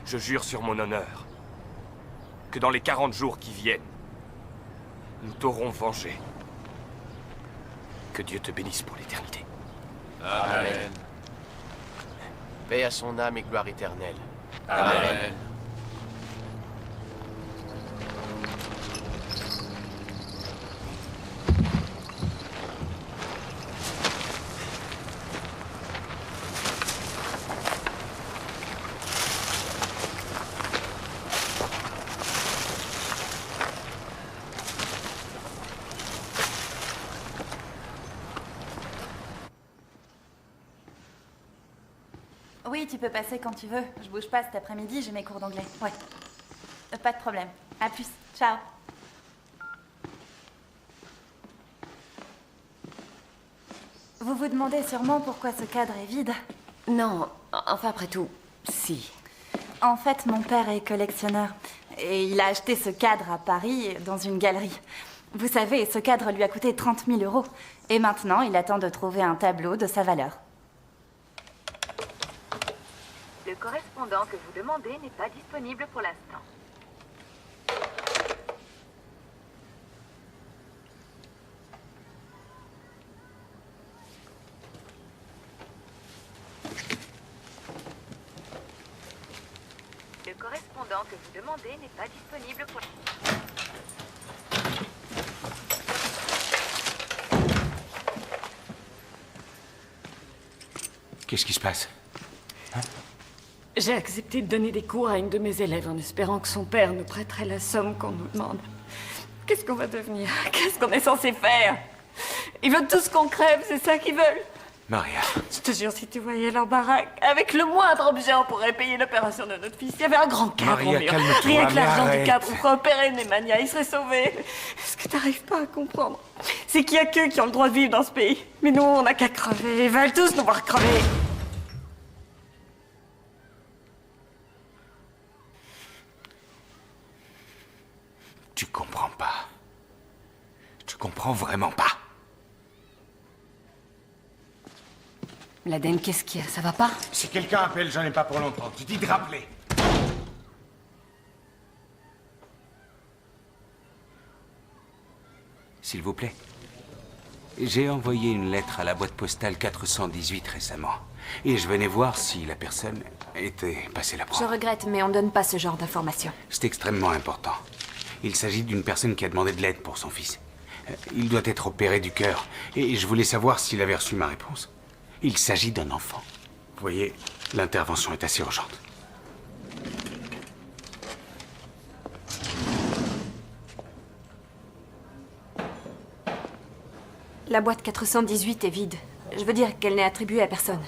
je jure sur mon honneur que dans les 40 jours qui viennent, nous t'aurons vengé. Que Dieu te bénisse pour l'éternité. Amen. Paix à son âme et gloire éternelle. Amen. Oui, tu peux passer quand tu veux. Je bouge pas cet après-midi, j'ai mes cours d'anglais. Ouais. Pas de problème. À plus. Ciao. Vous vous demandez sûrement pourquoi ce cadre est vide? Non, enfin après tout, si. En fait, mon père est collectionneur. Et il a acheté ce cadre à Paris, dans une galerie. Vous savez, ce cadre lui a coûté 30 000 €. Et maintenant, il attend de trouver un tableau de sa valeur. Le correspondant que vous demandez n'est pas disponible pour l'instant. correspondant que vous demandez n'est pas disponible pour... Qu'est-ce qui se passe? J'ai accepté de donner des cours à une de mes élèves en espérant que son père nous prêterait la somme qu'on nous demande. Qu'est-ce qu'on va devenir? Qu'est-ce qu'on est censé faire? Ils veulent tous qu'on crève, c'est ça qu'ils veulent? Maria. Je te jure, si tu voyais leur baraque, avec le moindre objet, on pourrait payer l'opération de notre fils. Il y avait un grand cadre Maria, au mur. calme-toi, Rien que mais l'argent du arrête. cadre, on ferait opérer Nemanja, il serait sauvé. Ce que t'arrives pas à comprendre, c'est qu'il y a qu'eux qui ont le droit de vivre dans ce pays. Mais nous, on n'a qu'à crever. Ils veulent tous nous voir crever. Tu comprends pas. Tu comprends vraiment pas. Mladen, qu'est-ce qu'il y a? Ça va pas? Si quelqu'un appelle, j'en ai pas pour longtemps. Tu dis de rappeler. S'il vous plaît. J'ai envoyé une lettre à la boîte postale 418 récemment. Et je venais voir si la personne était passée la Je prendre. regrette, mais on donne pas ce genre d'informations. C'est extrêmement important. Il s'agit d'une personne qui a demandé de l'aide pour son fils. Il doit être opéré du cœur. Et je voulais savoir s'il avait reçu ma réponse. Il s'agit d'un enfant. Vous voyez, l'intervention est assez urgente. La boîte 418 est vide. Je veux dire qu'elle n'est attribuée à personne.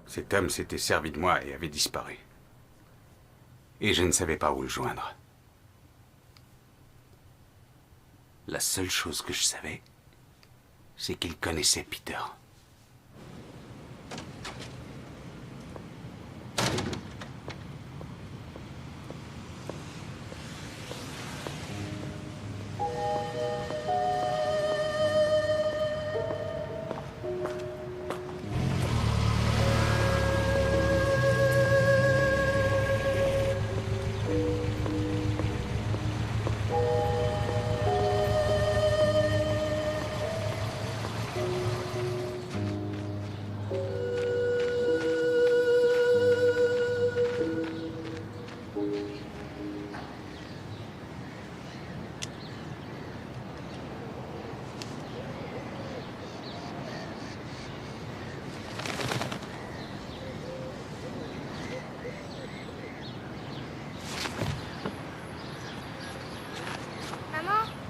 Cet homme s'était servi de moi et avait disparu. Et je ne savais pas où le joindre. La seule chose que je savais, c'est qu'il connaissait Peter.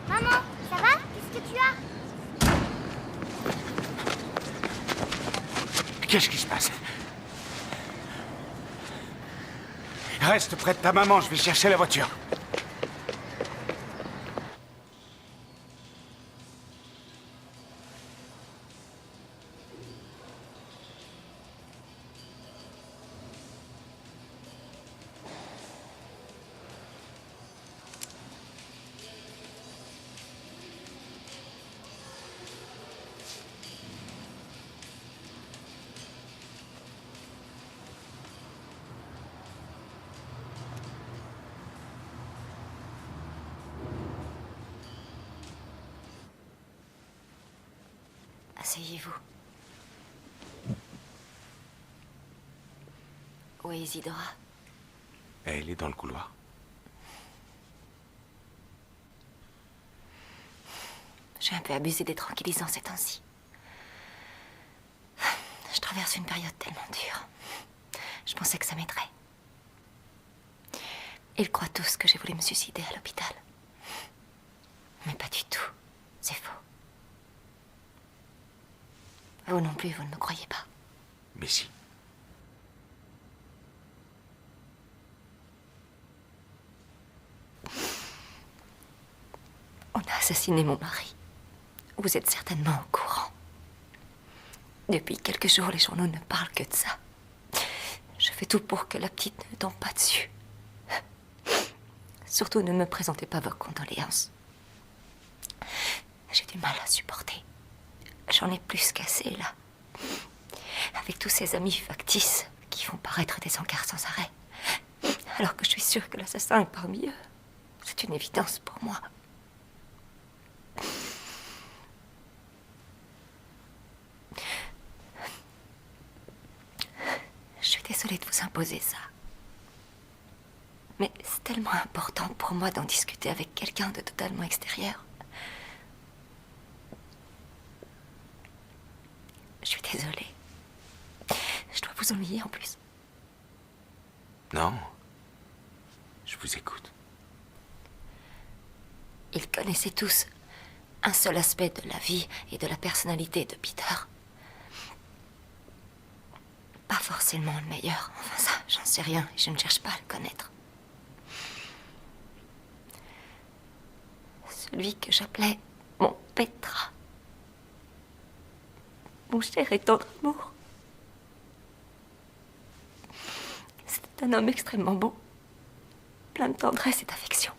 Maman, ça va? Qu'est-ce que tu as? Qu'est-ce qui se passe? Reste près de ta maman, je vais chercher la voiture. Asseyez-vous. Où est Isidora? Elle est dans le couloir. J'ai un peu abusé des tranquillisants ces temps-ci. Je traverse une période tellement dure. Je pensais que ça m'aiderait. Ils croient tous que j'ai voulu me suicider à l'hôpital. Mais pas du tout. C'est faux. Vous non plus, vous ne me croyez pas. Mais si. On a assassiné mon mari. Vous êtes certainement au courant. Depuis quelques jours, les journaux ne parlent que de ça. Je fais tout pour que la petite ne tombe pas dessus. Surtout, ne me présentez pas vos condoléances. J'ai du mal à supporter. J'en ai plus qu'assez, là. Avec tous ces amis factices qui font paraître des encarts sans arrêt. alors que je suis sûre que l'assassin est parmi eux. C'est une évidence pour moi. Je suis désolée de vous imposer ça. Mais c'est tellement important pour moi d'en discuter avec quelqu'un de totalement extérieur. Je suis désolée. Je dois vous ennuyer en plus. Non. Je vous écoute. Ils connaissaient tous un seul aspect de la vie et de la personnalité de Peter. Pas forcément le meilleur. Enfin ça, j'en sais rien et je ne cherche pas à le connaître. Celui que j'appelais mon Petra. Mon cher et tendre amour. C'était un homme extrêmement beau, plein de tendresse et d'affection.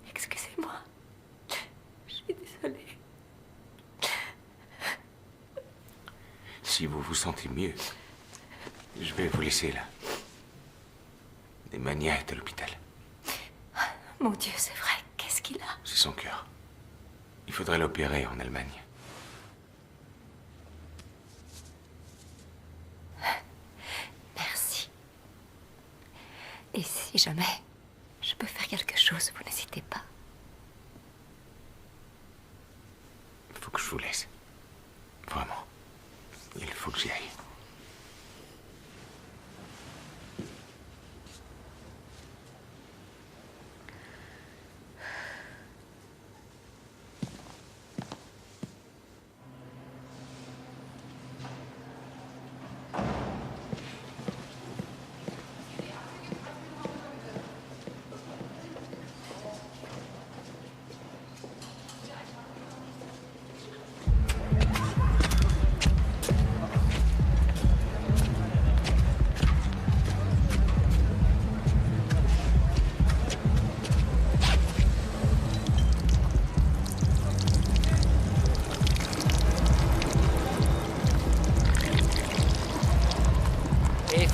Excusez-moi, je suis désolée. Si vous vous sentez mieux, je vais vous laisser là. Nemanja est à l'hôpital. Mon Dieu, c'est vrai, qu'est-ce qu'il a? C'est son cœur. Il faudrait l'opérer en Allemagne. Merci. Et si jamais je peux faire quelque chose, vous n'hésitez pas. Il faut que je vous laisse. Vraiment. Il faut que j'y aille.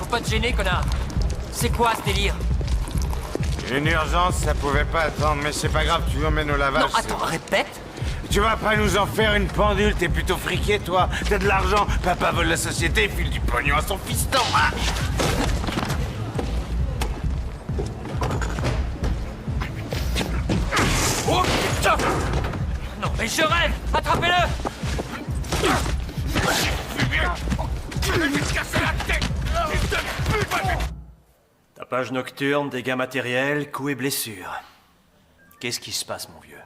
Pas te gêner, connard. C'est quoi ce délire? Une urgence, ça pouvait pas attendre, mais c'est pas grave, tu emmènes au lavage. Non, attends, répète. Tu vas pas nous en faire une pendule, t'es plutôt friqué, toi. T'as de l'argent, papa vole la société, il file du pognon à son fiston, hein. Oh putain! Non, mais je rêve! Attrapez-le! Tapage nocturne, dégâts matériels, coups et blessures. Qu'est-ce qui se passe, mon vieux?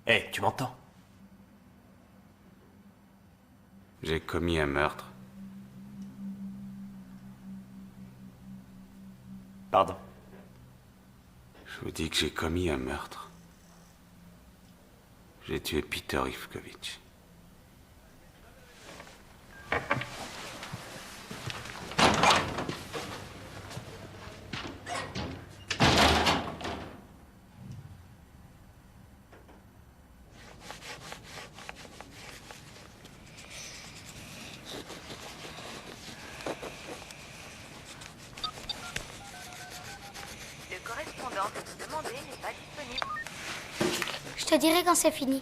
Hé, tu m'entends? J'ai commis un meurtre. Pardon? Je vous dis que j'ai commis un meurtre. J'ai tué Peter Ivkovich. Le correspondant que vous demandez n'est pas disponible. Je te dirai quand c'est fini.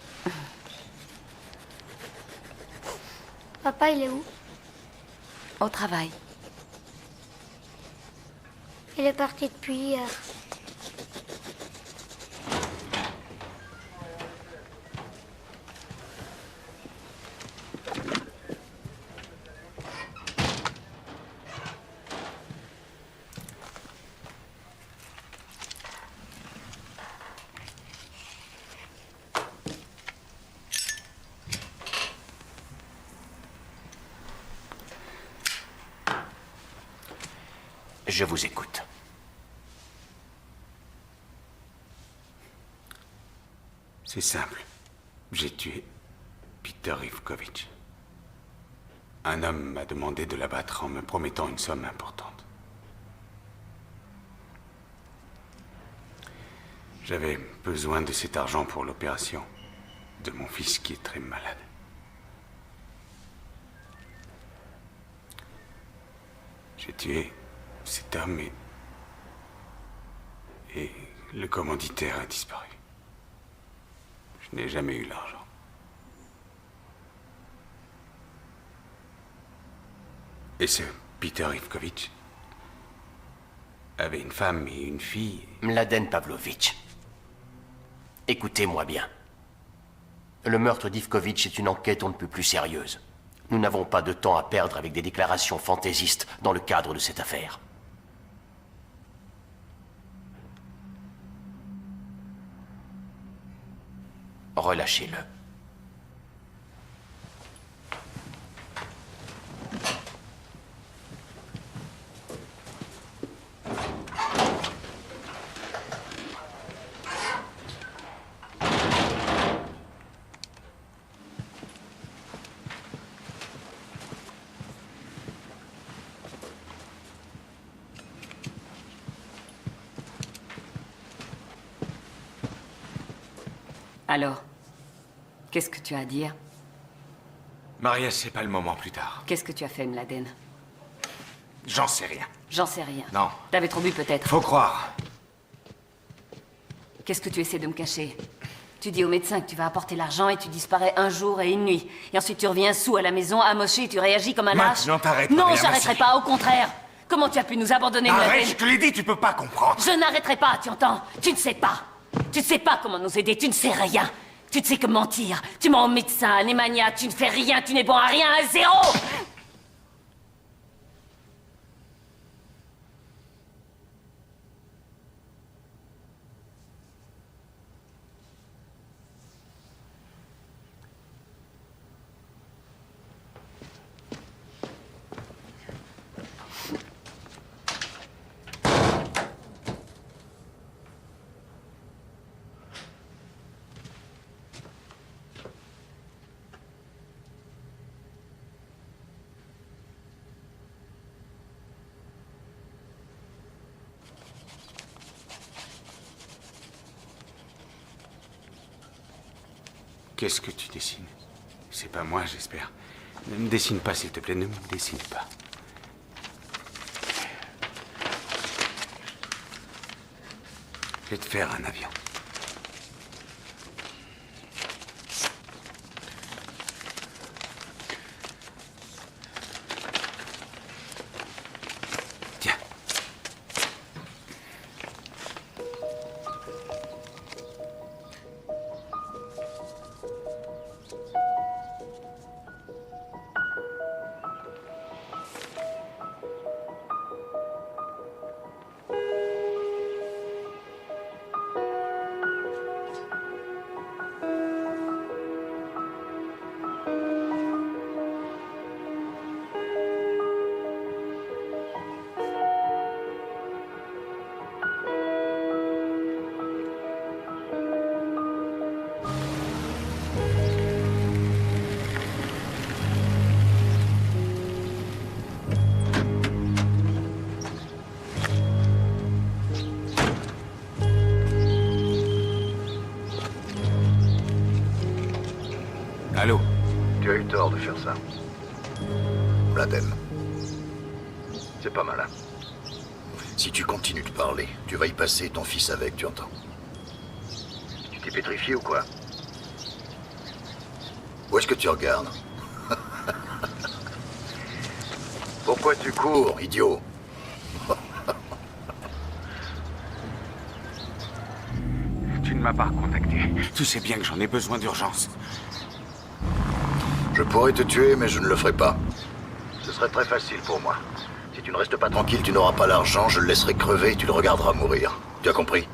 Papa, il est où? Au travail. Il est parti depuis hier. Je vous écoute. C'est simple. J'ai tué Peter Ivkovich. Un homme m'a demandé de l'abattre en me promettant une somme importante. J'avais besoin de cet argent pour l'opération de mon fils qui est très malade. J'ai tué cet homme et le commanditaire a disparu. Je n'ai jamais eu l'argent. Et ce Peter Ivkovitch avait une femme et une fille. Mladen Pavlovitch. Écoutez-moi bien. Le meurtre d'Ivkovitch est une enquête on ne peut plus sérieuse. Nous n'avons pas de temps à perdre avec des déclarations fantaisistes dans le cadre de cette affaire. Relâchez-le. Alors, qu'est-ce que tu as à dire? Maria, c'est pas le moment, plus tard. Qu'est-ce que tu as fait, Mladen? J'en sais rien. J'en sais rien. Non. T'avais trop bu, peut-être. Faut croire. Qu'est-ce que tu essaies de me cacher? Tu dis au médecin que tu vas apporter l'argent et tu disparais un jour et une nuit. Et ensuite tu reviens saoul à la maison, amoché, et tu réagis comme un lâche. Maintenant, t'arrêtes. Non, Maria, j'arrêterai pas, au contraire. Comment tu as pu nous abandonner, Mladen? Arrête, je te l'ai dit, tu peux pas comprendre. Je n'arrêterai pas, tu entends? Tu ne sais pas. Tu ne sais pas comment nous aider, tu ne sais rien. Tu ne sais que mentir. Tu mens au médecin, à Nemanja, tu ne fais rien, tu n'es bon à rien, à zéro. Qu'est-ce que tu dessines? C'est pas moi, j'espère. Ne me dessine pas, s'il te plaît, ne me dessine pas. Je vais te faire un avion. Tiens. Allô? Tu as eu tort de faire ça. Mladen. C'est pas malin. Si tu continues de parler, tu vas y passer ton fils avec, tu entends? Tu t'es pétrifié ou quoi? Où est-ce que tu regardes? Pourquoi tu cours, idiot? Tu ne m'as pas recontacté. Tu sais bien que j'en ai besoin d'urgence. Je pourrais te tuer, mais je ne le ferai pas. Ce serait très facile pour moi. Si tu ne restes pas tranquille, tu n'auras pas l'argent, je le laisserai crever et tu le regarderas mourir. Tu as compris?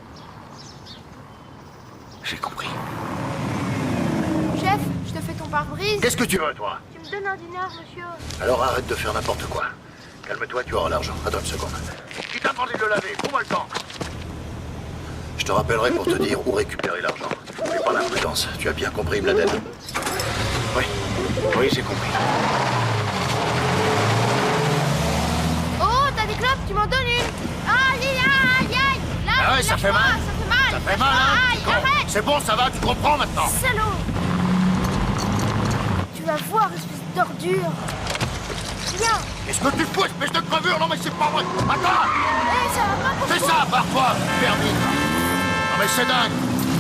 J'ai compris. Chef, je te fais ton pare-brise. Qu'est-ce que tu veux, toi? Tu me donnes un dinar, monsieur. Alors arrête de faire n'importe quoi. Calme-toi, tu auras l'argent. Attends une seconde. Qui t'a demandé de le laver? Trouve-moi le temps. Je te rappellerai pour te dire où récupérer l'argent. Fais pas l'imprudence. Tu as bien compris, Mladen? Oui. Oui, j'ai compris. Oh, t'as des clopes, tu m'en donnes une. Aïe, aïe, aïe, aïe. Là, Ah ouais, ça fait mal. Ça fait mal. Ça fait mal, hein? Aïe, Con. arrête. C'est bon, ça va, tu comprends maintenant? Salaud. Tu vas voir, espèce d'ordure. Viens. Qu'est-ce que tu fous, espèce de crevure? Non mais c'est pas vrai. Attends. Hé, ça va pas pour C'est toi. ça, barre-toi, permis. Non mais c'est dingue.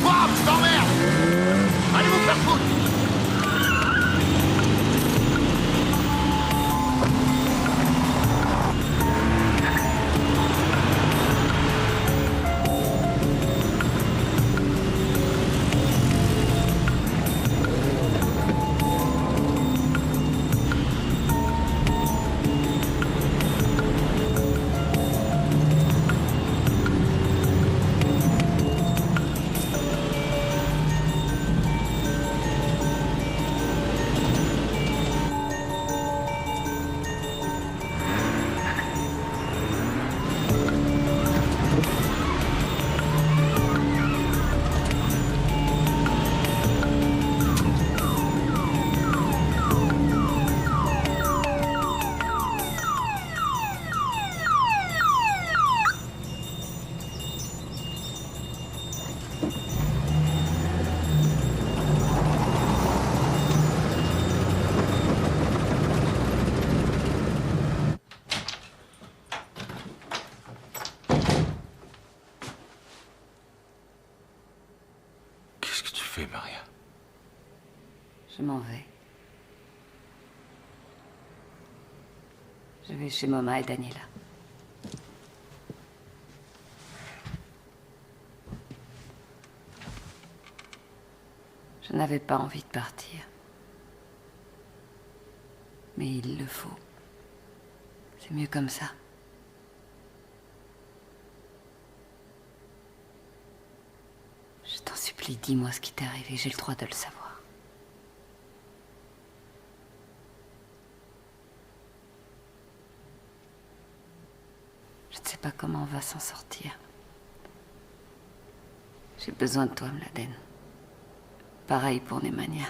Bam, je t'emmerde. Allez vous faire foutre. Maria? Je m'en vais. Je vais chez Moma et Daniela. Je n'avais pas envie de partir. Mais il le faut. C'est mieux comme ça. Je t'en supplie, dis-moi ce qui t'est arrivé, j'ai le droit de le savoir. Je ne sais pas comment on va s'en sortir. J'ai besoin de toi, Mladen. Pareil pour Nemanja.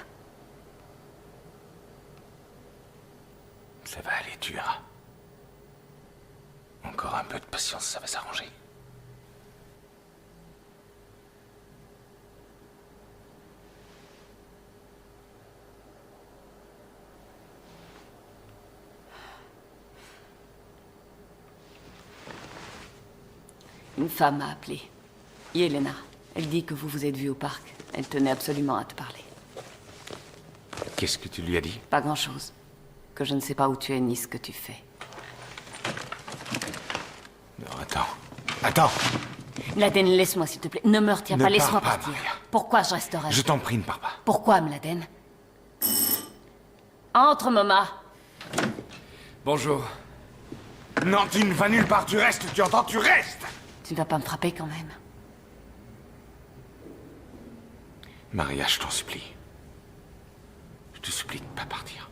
Ça va aller, tu verras. Encore un peu de patience, ça va s'arranger. Une femme m'a appelé. Yelena. Elle dit que vous vous êtes vus au parc. Elle tenait absolument à te parler. Qu'est-ce que tu lui as dit? Pas grand-chose. Que je ne sais pas où tu es ni ce que tu fais. Non, attends. Attends! Mladen, laisse-moi s'il te plaît. Ne me retiens pas, laisse-moi pars pas, partir. Maria. Pourquoi je resterai? Je t'en prie, ne pars pas. Pourquoi, Mladen? Entre, Moma. Bonjour. Non, tu ne vas nulle part, tu restes, tu entends, tu restes! Tu ne vas pas me frapper quand même. Maria, je t'en supplie. Je te supplie de ne pas partir.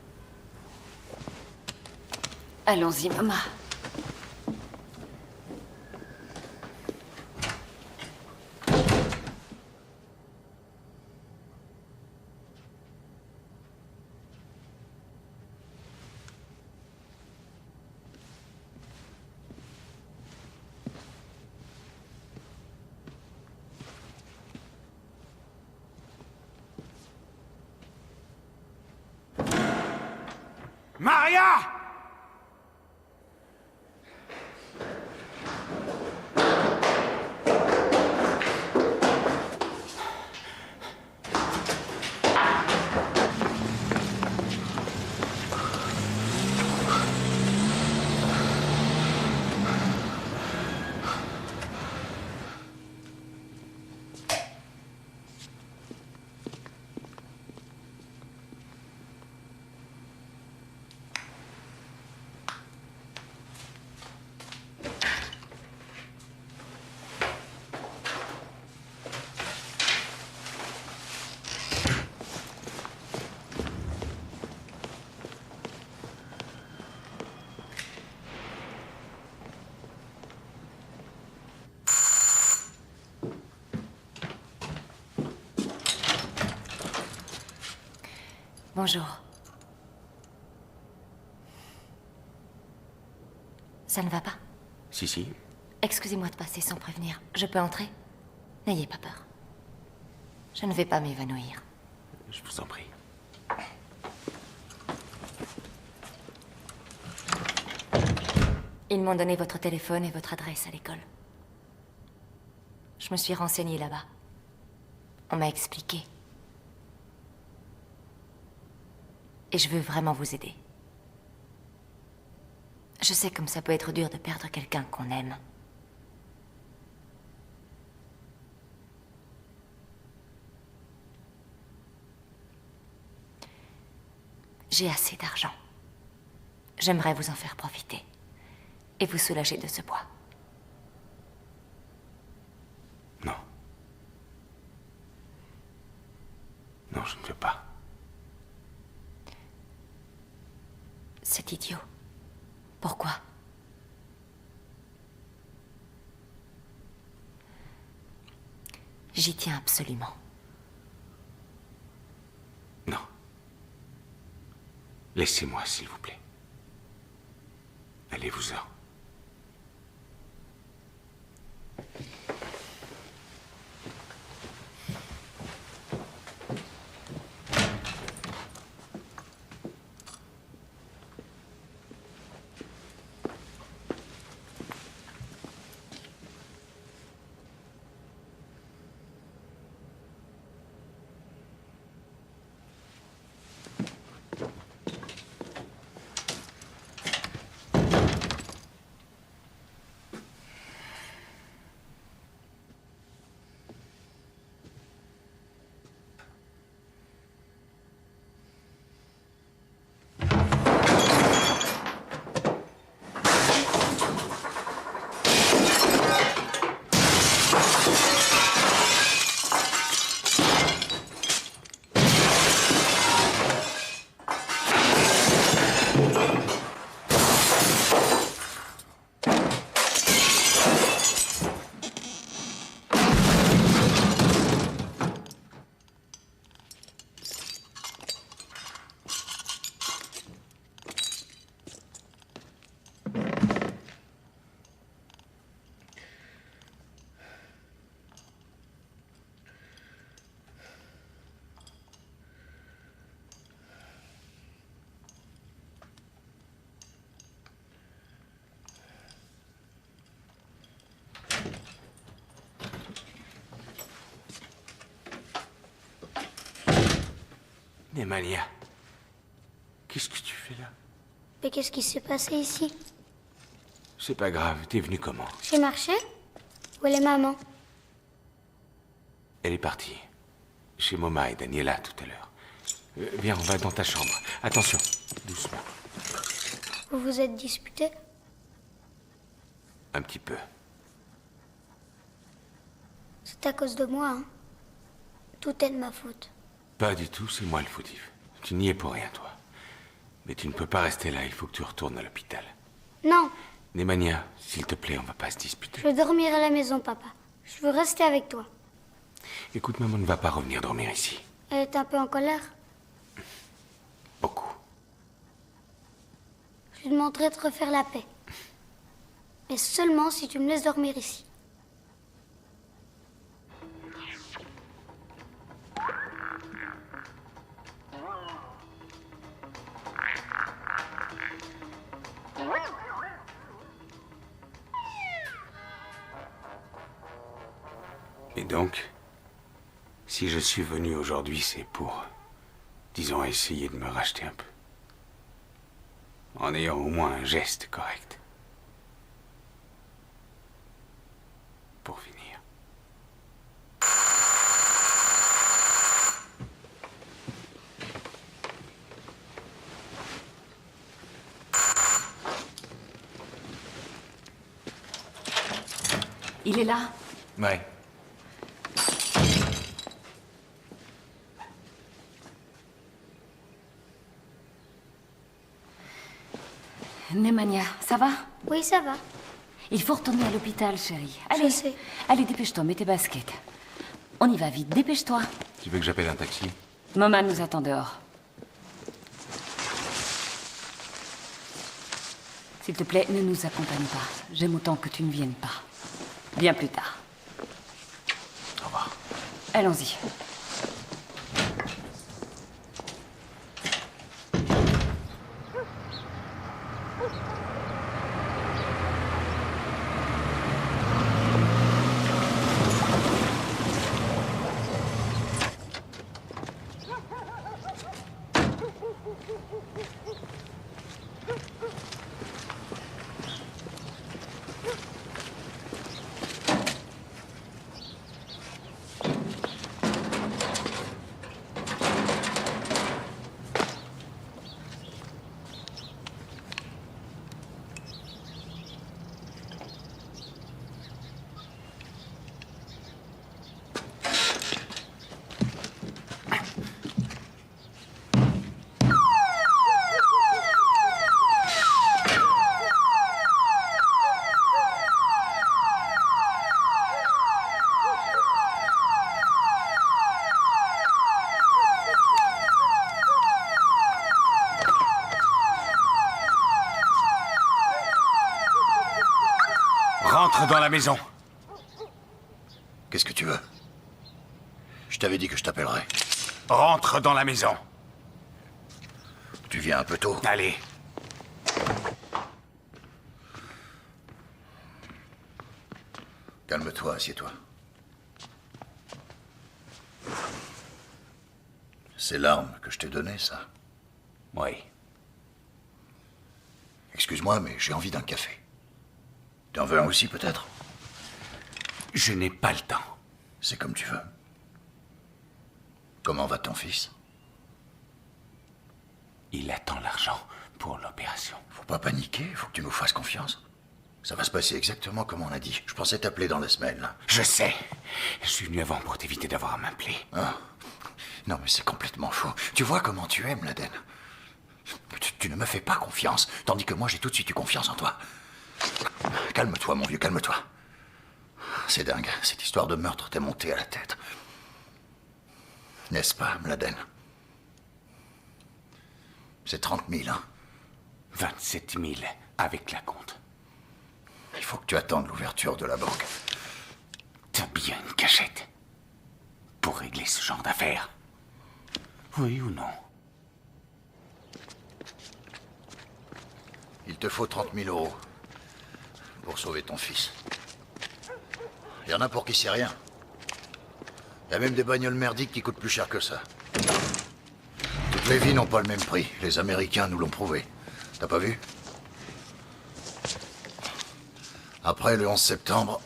Allons-y, Moma. Maria! Bonjour. Ça ne va pas? Si, si. Excusez-moi de passer sans prévenir. Je peux entrer? N'ayez pas peur. Je ne vais pas m'évanouir. Je vous en prie. Ils m'ont donné votre téléphone et votre adresse à l'école. Je me suis renseignée là-bas. On m'a expliqué. Et je veux vraiment vous aider. Je sais comme ça peut être dur de perdre quelqu'un qu'on aime. J'ai assez d'argent. J'aimerais vous en faire profiter. Et vous soulager de ce poids. Non. Non, je ne peux pas. C'est idiot. Pourquoi? J'y tiens absolument. Non. Laissez-moi, s'il vous plaît. Allez-vous-en. Nemanja, qu'est-ce que tu fais là? Mais qu'est-ce qui s'est passé ici? C'est pas grave, t'es venu comment? J'ai marché? Où est maman? Elle est partie. Chez Moma et Daniela tout à l'heure. Viens, on va dans ta chambre. Attention, doucement. Vous vous êtes disputés? Un petit peu. C'est à cause de moi, hein? Tout est de ma faute. Pas du tout, c'est moi le fautif. Tu n'y es pour rien, toi. Mais tu ne peux pas rester là, il faut que tu retournes à l'hôpital. Non, Nemanja, s'il te plaît, on va pas se disputer. je veux dormir à la maison, papa. Je veux rester avec toi. Écoute, maman ne va pas revenir dormir ici. Elle est un peu en colère. Beaucoup. Je lui demanderai de refaire la paix. Mais seulement si tu me laisses dormir ici. Et donc, si je suis venu aujourd'hui, c'est pour, disons, essayer de me racheter un peu. En ayant au moins un geste correct. Pour finir. Il est là? Ouais. Nemanja, ça va? Oui, ça va. Il faut retourner à l'hôpital, chérie. Allez, Je sais. Allez, dépêche-toi, mets tes baskets. On y va vite, dépêche-toi. Tu veux que j'appelle un taxi? Maman nous attend dehors. S'il te plaît, ne nous accompagne pas. J'aime autant que tu ne viennes pas. Bien plus tard. Au revoir. Allons-y. Rentre dans la maison. Qu'est-ce que tu veux? Je t'avais dit que je t'appellerais. Rentre dans la maison. Tu viens un peu tôt. Allez. Calme-toi, assieds-toi. C'est l'arme que je t'ai donnée, ça? Oui. Excuse-moi, mais j'ai envie d'un café. T'en veux un aussi, peut-être? Je n'ai pas le temps. C'est comme tu veux. Comment va ton fils? Il attend l'argent pour l'opération. Faut pas paniquer, faut que tu nous fasses confiance. Ça va se passer exactement comme on a dit. Je pensais t'appeler dans la semaine, là. Je sais. Je suis venu avant pour t'éviter d'avoir à m'appeler. Ah. Non, mais c'est complètement faux. Tu vois comment tu aimes, Laden. Tu ne me fais pas confiance, tandis que moi j'ai tout de suite eu confiance en toi. Calme-toi, mon vieux, calme-toi. C'est dingue, cette histoire de meurtre t'est montée à la tête. N'est-ce pas, Mladen? C'est 30 000, hein? 27 000 avec la compte. Il faut que tu attendes l'ouverture de la banque. T'as bien une cachette pour régler ce genre d'affaires? Oui ou non? Il te faut 30 000 euros pour sauver ton fils. Il y en a pour qui c'est rien. Il y a même des bagnoles merdiques qui coûtent plus cher que ça. Toutes les vies n'ont pas le même prix. Les Américains nous l'ont prouvé. T'as pas vu? Après le 11 septembre,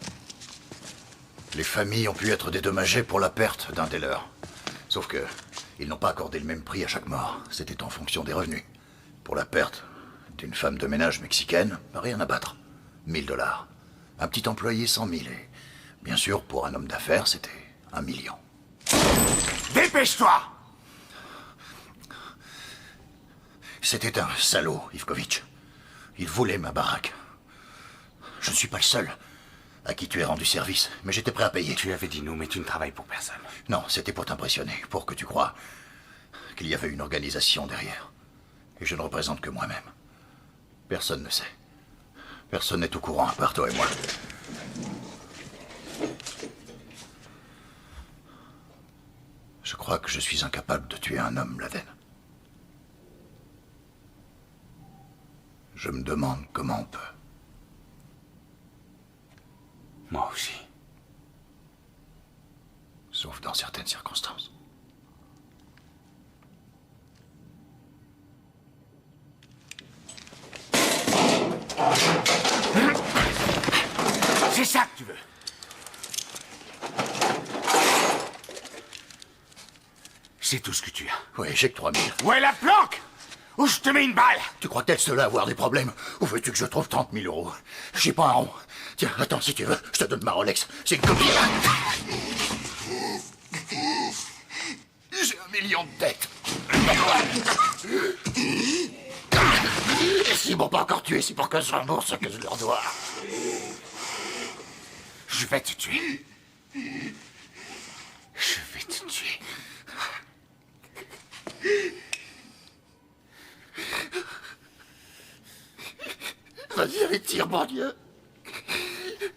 les familles ont pu être dédommagées pour la perte d'un des leurs. Sauf que ils n'ont pas accordé le même prix à chaque mort. C'était en fonction des revenus. Pour la perte d'une femme de ménage mexicaine, rien à battre. 1 000 $. Un petit employé, 100 000. Et bien sûr, pour un homme d'affaires, c'était 1 million. Dépêche-toi! C'était un salaud, Ivkovitch. Il volait ma baraque. Je ne suis pas le seul à qui tu es rendu service, mais j'étais prêt à payer. Tu avais dit nous, mais tu ne travailles pour personne. Non, c'était pour t'impressionner, pour que tu crois qu'il y avait une organisation derrière. Et je ne représente que moi-même. Personne ne sait. Personne n'est au courant, à part toi et moi. Je crois que je suis incapable de tuer un homme, Laden. Je me demande comment on peut. Moi aussi. Sauf dans certaines circonstances. C'est ça que tu veux? C'est tout ce que tu as. Oui, j'ai que 3 000. Où est la planque? Ou je te mets une balle? Tu crois qu'elle seule à avoir des problèmes? Où veux-tu que je trouve 30 000 euros? J'ai pas un rond. Tiens, attends, si tu veux, je te donne ma Rolex. C'est une copie. J'ai 1 million de dettes. Et s'ils m'ont pas encore tué, c'est pour que je rembourse ce que je leur dois. Je vais te tuer. Je vais te tuer. Vas-y, allez, tire, mon Dieu.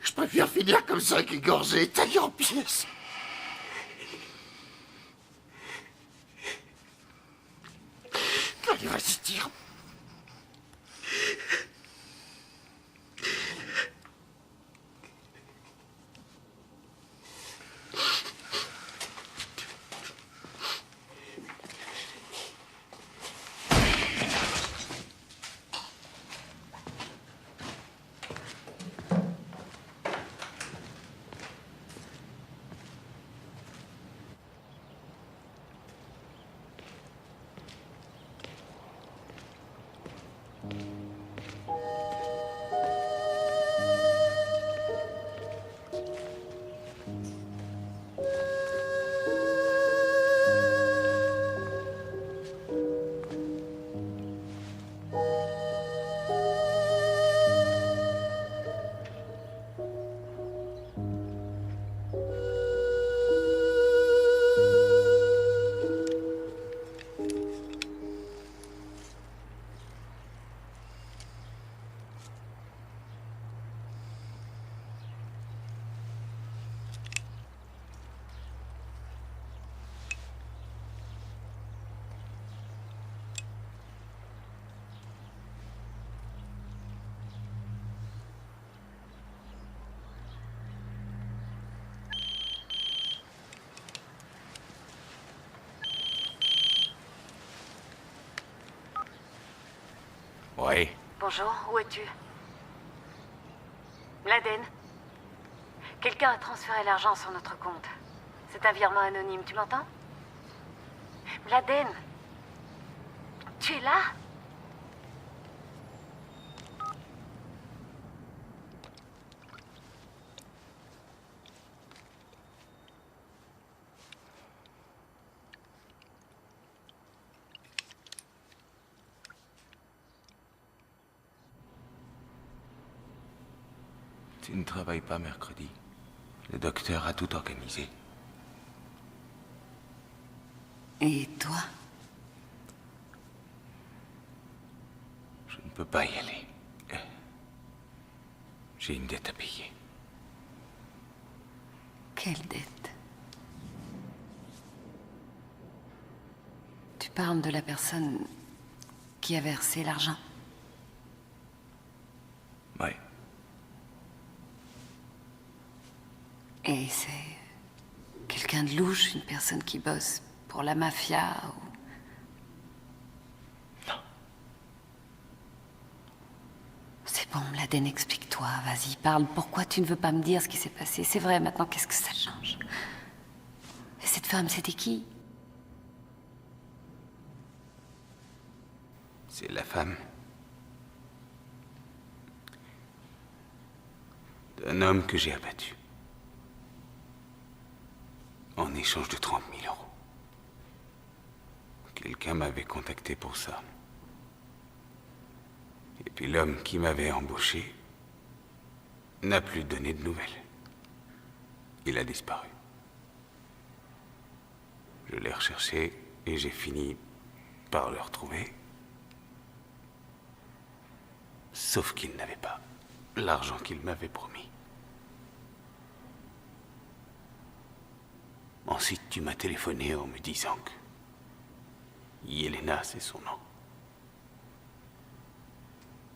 Je préfère finir comme ça qu'égorgé, taillé en pièces. Allez, vas-y, tire. Oui. Bonjour, où es-tu? Mladen? Quelqu'un a transféré l'argent sur notre compte. C'est un virement anonyme, tu m'entends? Mladen? Tu es là? Tu ne travailles pas mercredi. Le docteur a tout organisé. Et toi? Je ne peux pas y aller. J'ai une dette à payer. Quelle dette? Tu parles de la personne qui a versé l'argent? Ouais. Et c'est quelqu'un de louche, une personne qui bosse pour la mafia ou... Non. C'est bon, Mladen, explique-toi. Vas-y, parle. Pourquoi tu ne veux pas me dire ce qui s'est passé? C'est vrai, maintenant, qu'est-ce que ça change? Et cette femme, c'était qui? C'est la femme d'un homme que j'ai abattu. En échange de 30 000 euros. Quelqu'un m'avait contacté pour ça. Et puis l'homme qui m'avait embauché n'a plus donné de nouvelles. Il a disparu. Je l'ai recherché et j'ai fini par le retrouver. Sauf qu'il n'avait pas l'argent qu'il m'avait promis. Ensuite, tu m'as téléphoné en me disant que Yelena, c'est son nom,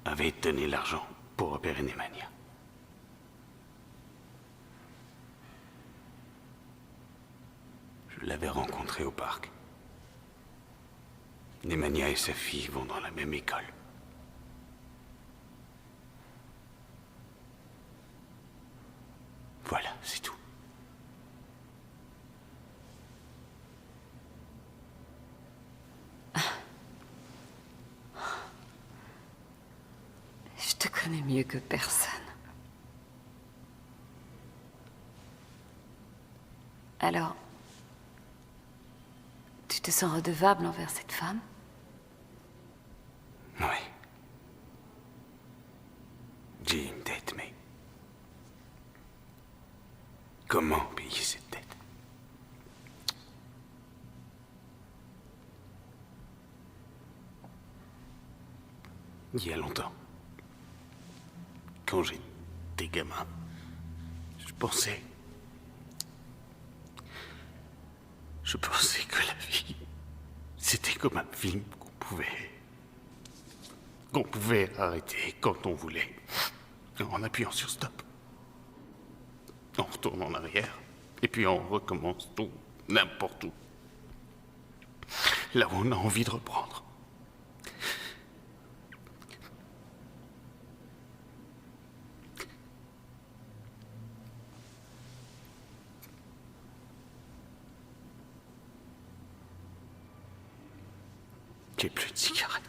avait donné l'argent pour opérer Nemanja. Je l'avais rencontré au parc. Nemanja et sa fille vont dans la même école. Voilà, c'est tout. Je te connais mieux que personne. Alors, tu te sens redevable envers cette femme? Oui. J'ai une dette, mais... comment payer cette dette? Il y a longtemps, quand j'étais gamin, je pensais que la vie, c'était comme un film qu'on pouvait arrêter quand on voulait, en appuyant sur stop. On retourne en arrière, et puis on recommence tout, n'importe où. Là où on a envie de reprendre. J'ai plus de cigarettes.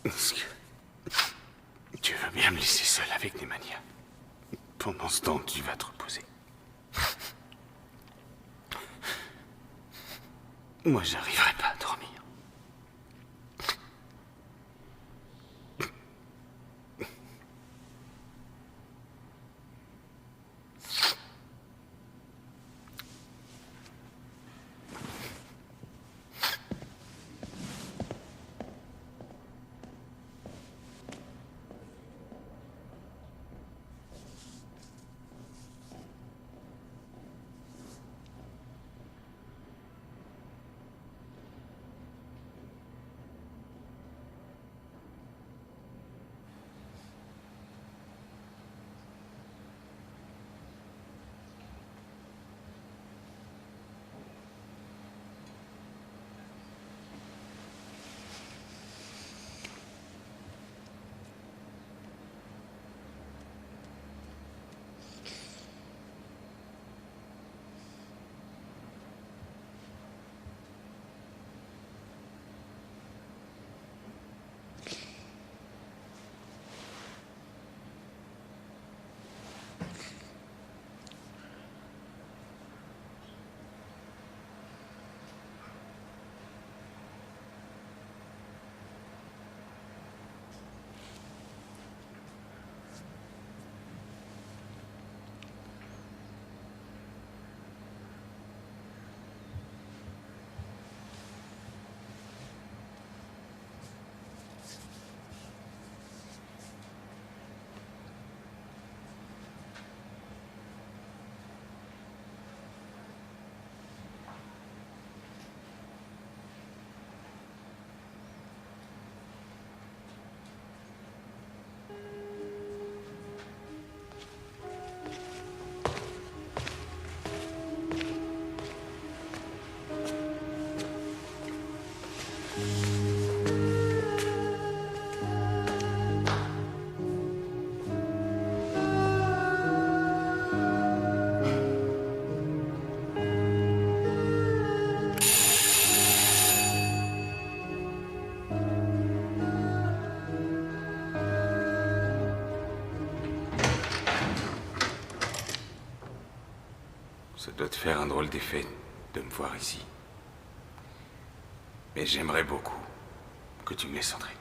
Est-ce que tu veux bien me laisser seul avec Nemanja? Pendant ce temps, tu vas te reposer. Moi, j'arriverai pas à dormir. Ça doit te faire un drôle d'effet de me voir ici. Mais j'aimerais beaucoup que tu me laisses entrer.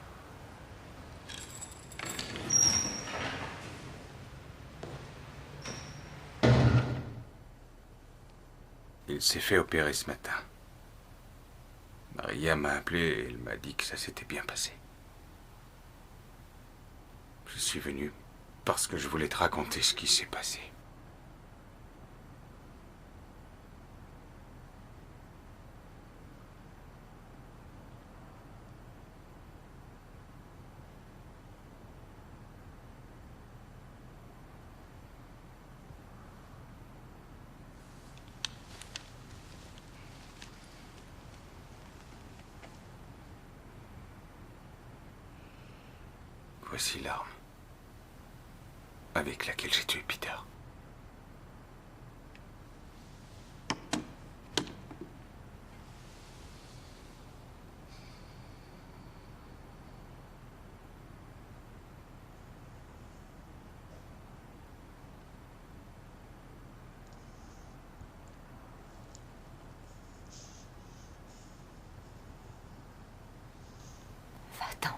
Il s'est fait opérer ce matin. Maria m'a appelé et elle m'a dit que ça s'était bien passé. Je suis venu parce que je voulais te raconter ce qui s'est passé. Voici l'arme avec laquelle j'ai tué Peter. Va-t'en.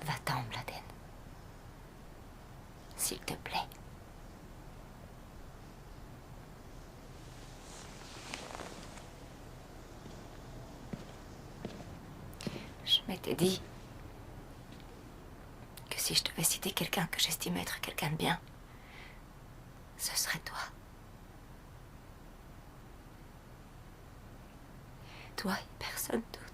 Va-t'en, Mladen. S'il te plaît. Je m'étais dit que si je devais citer quelqu'un que j'estimais être quelqu'un de bien, ce serait toi. Toi et personne d'autre.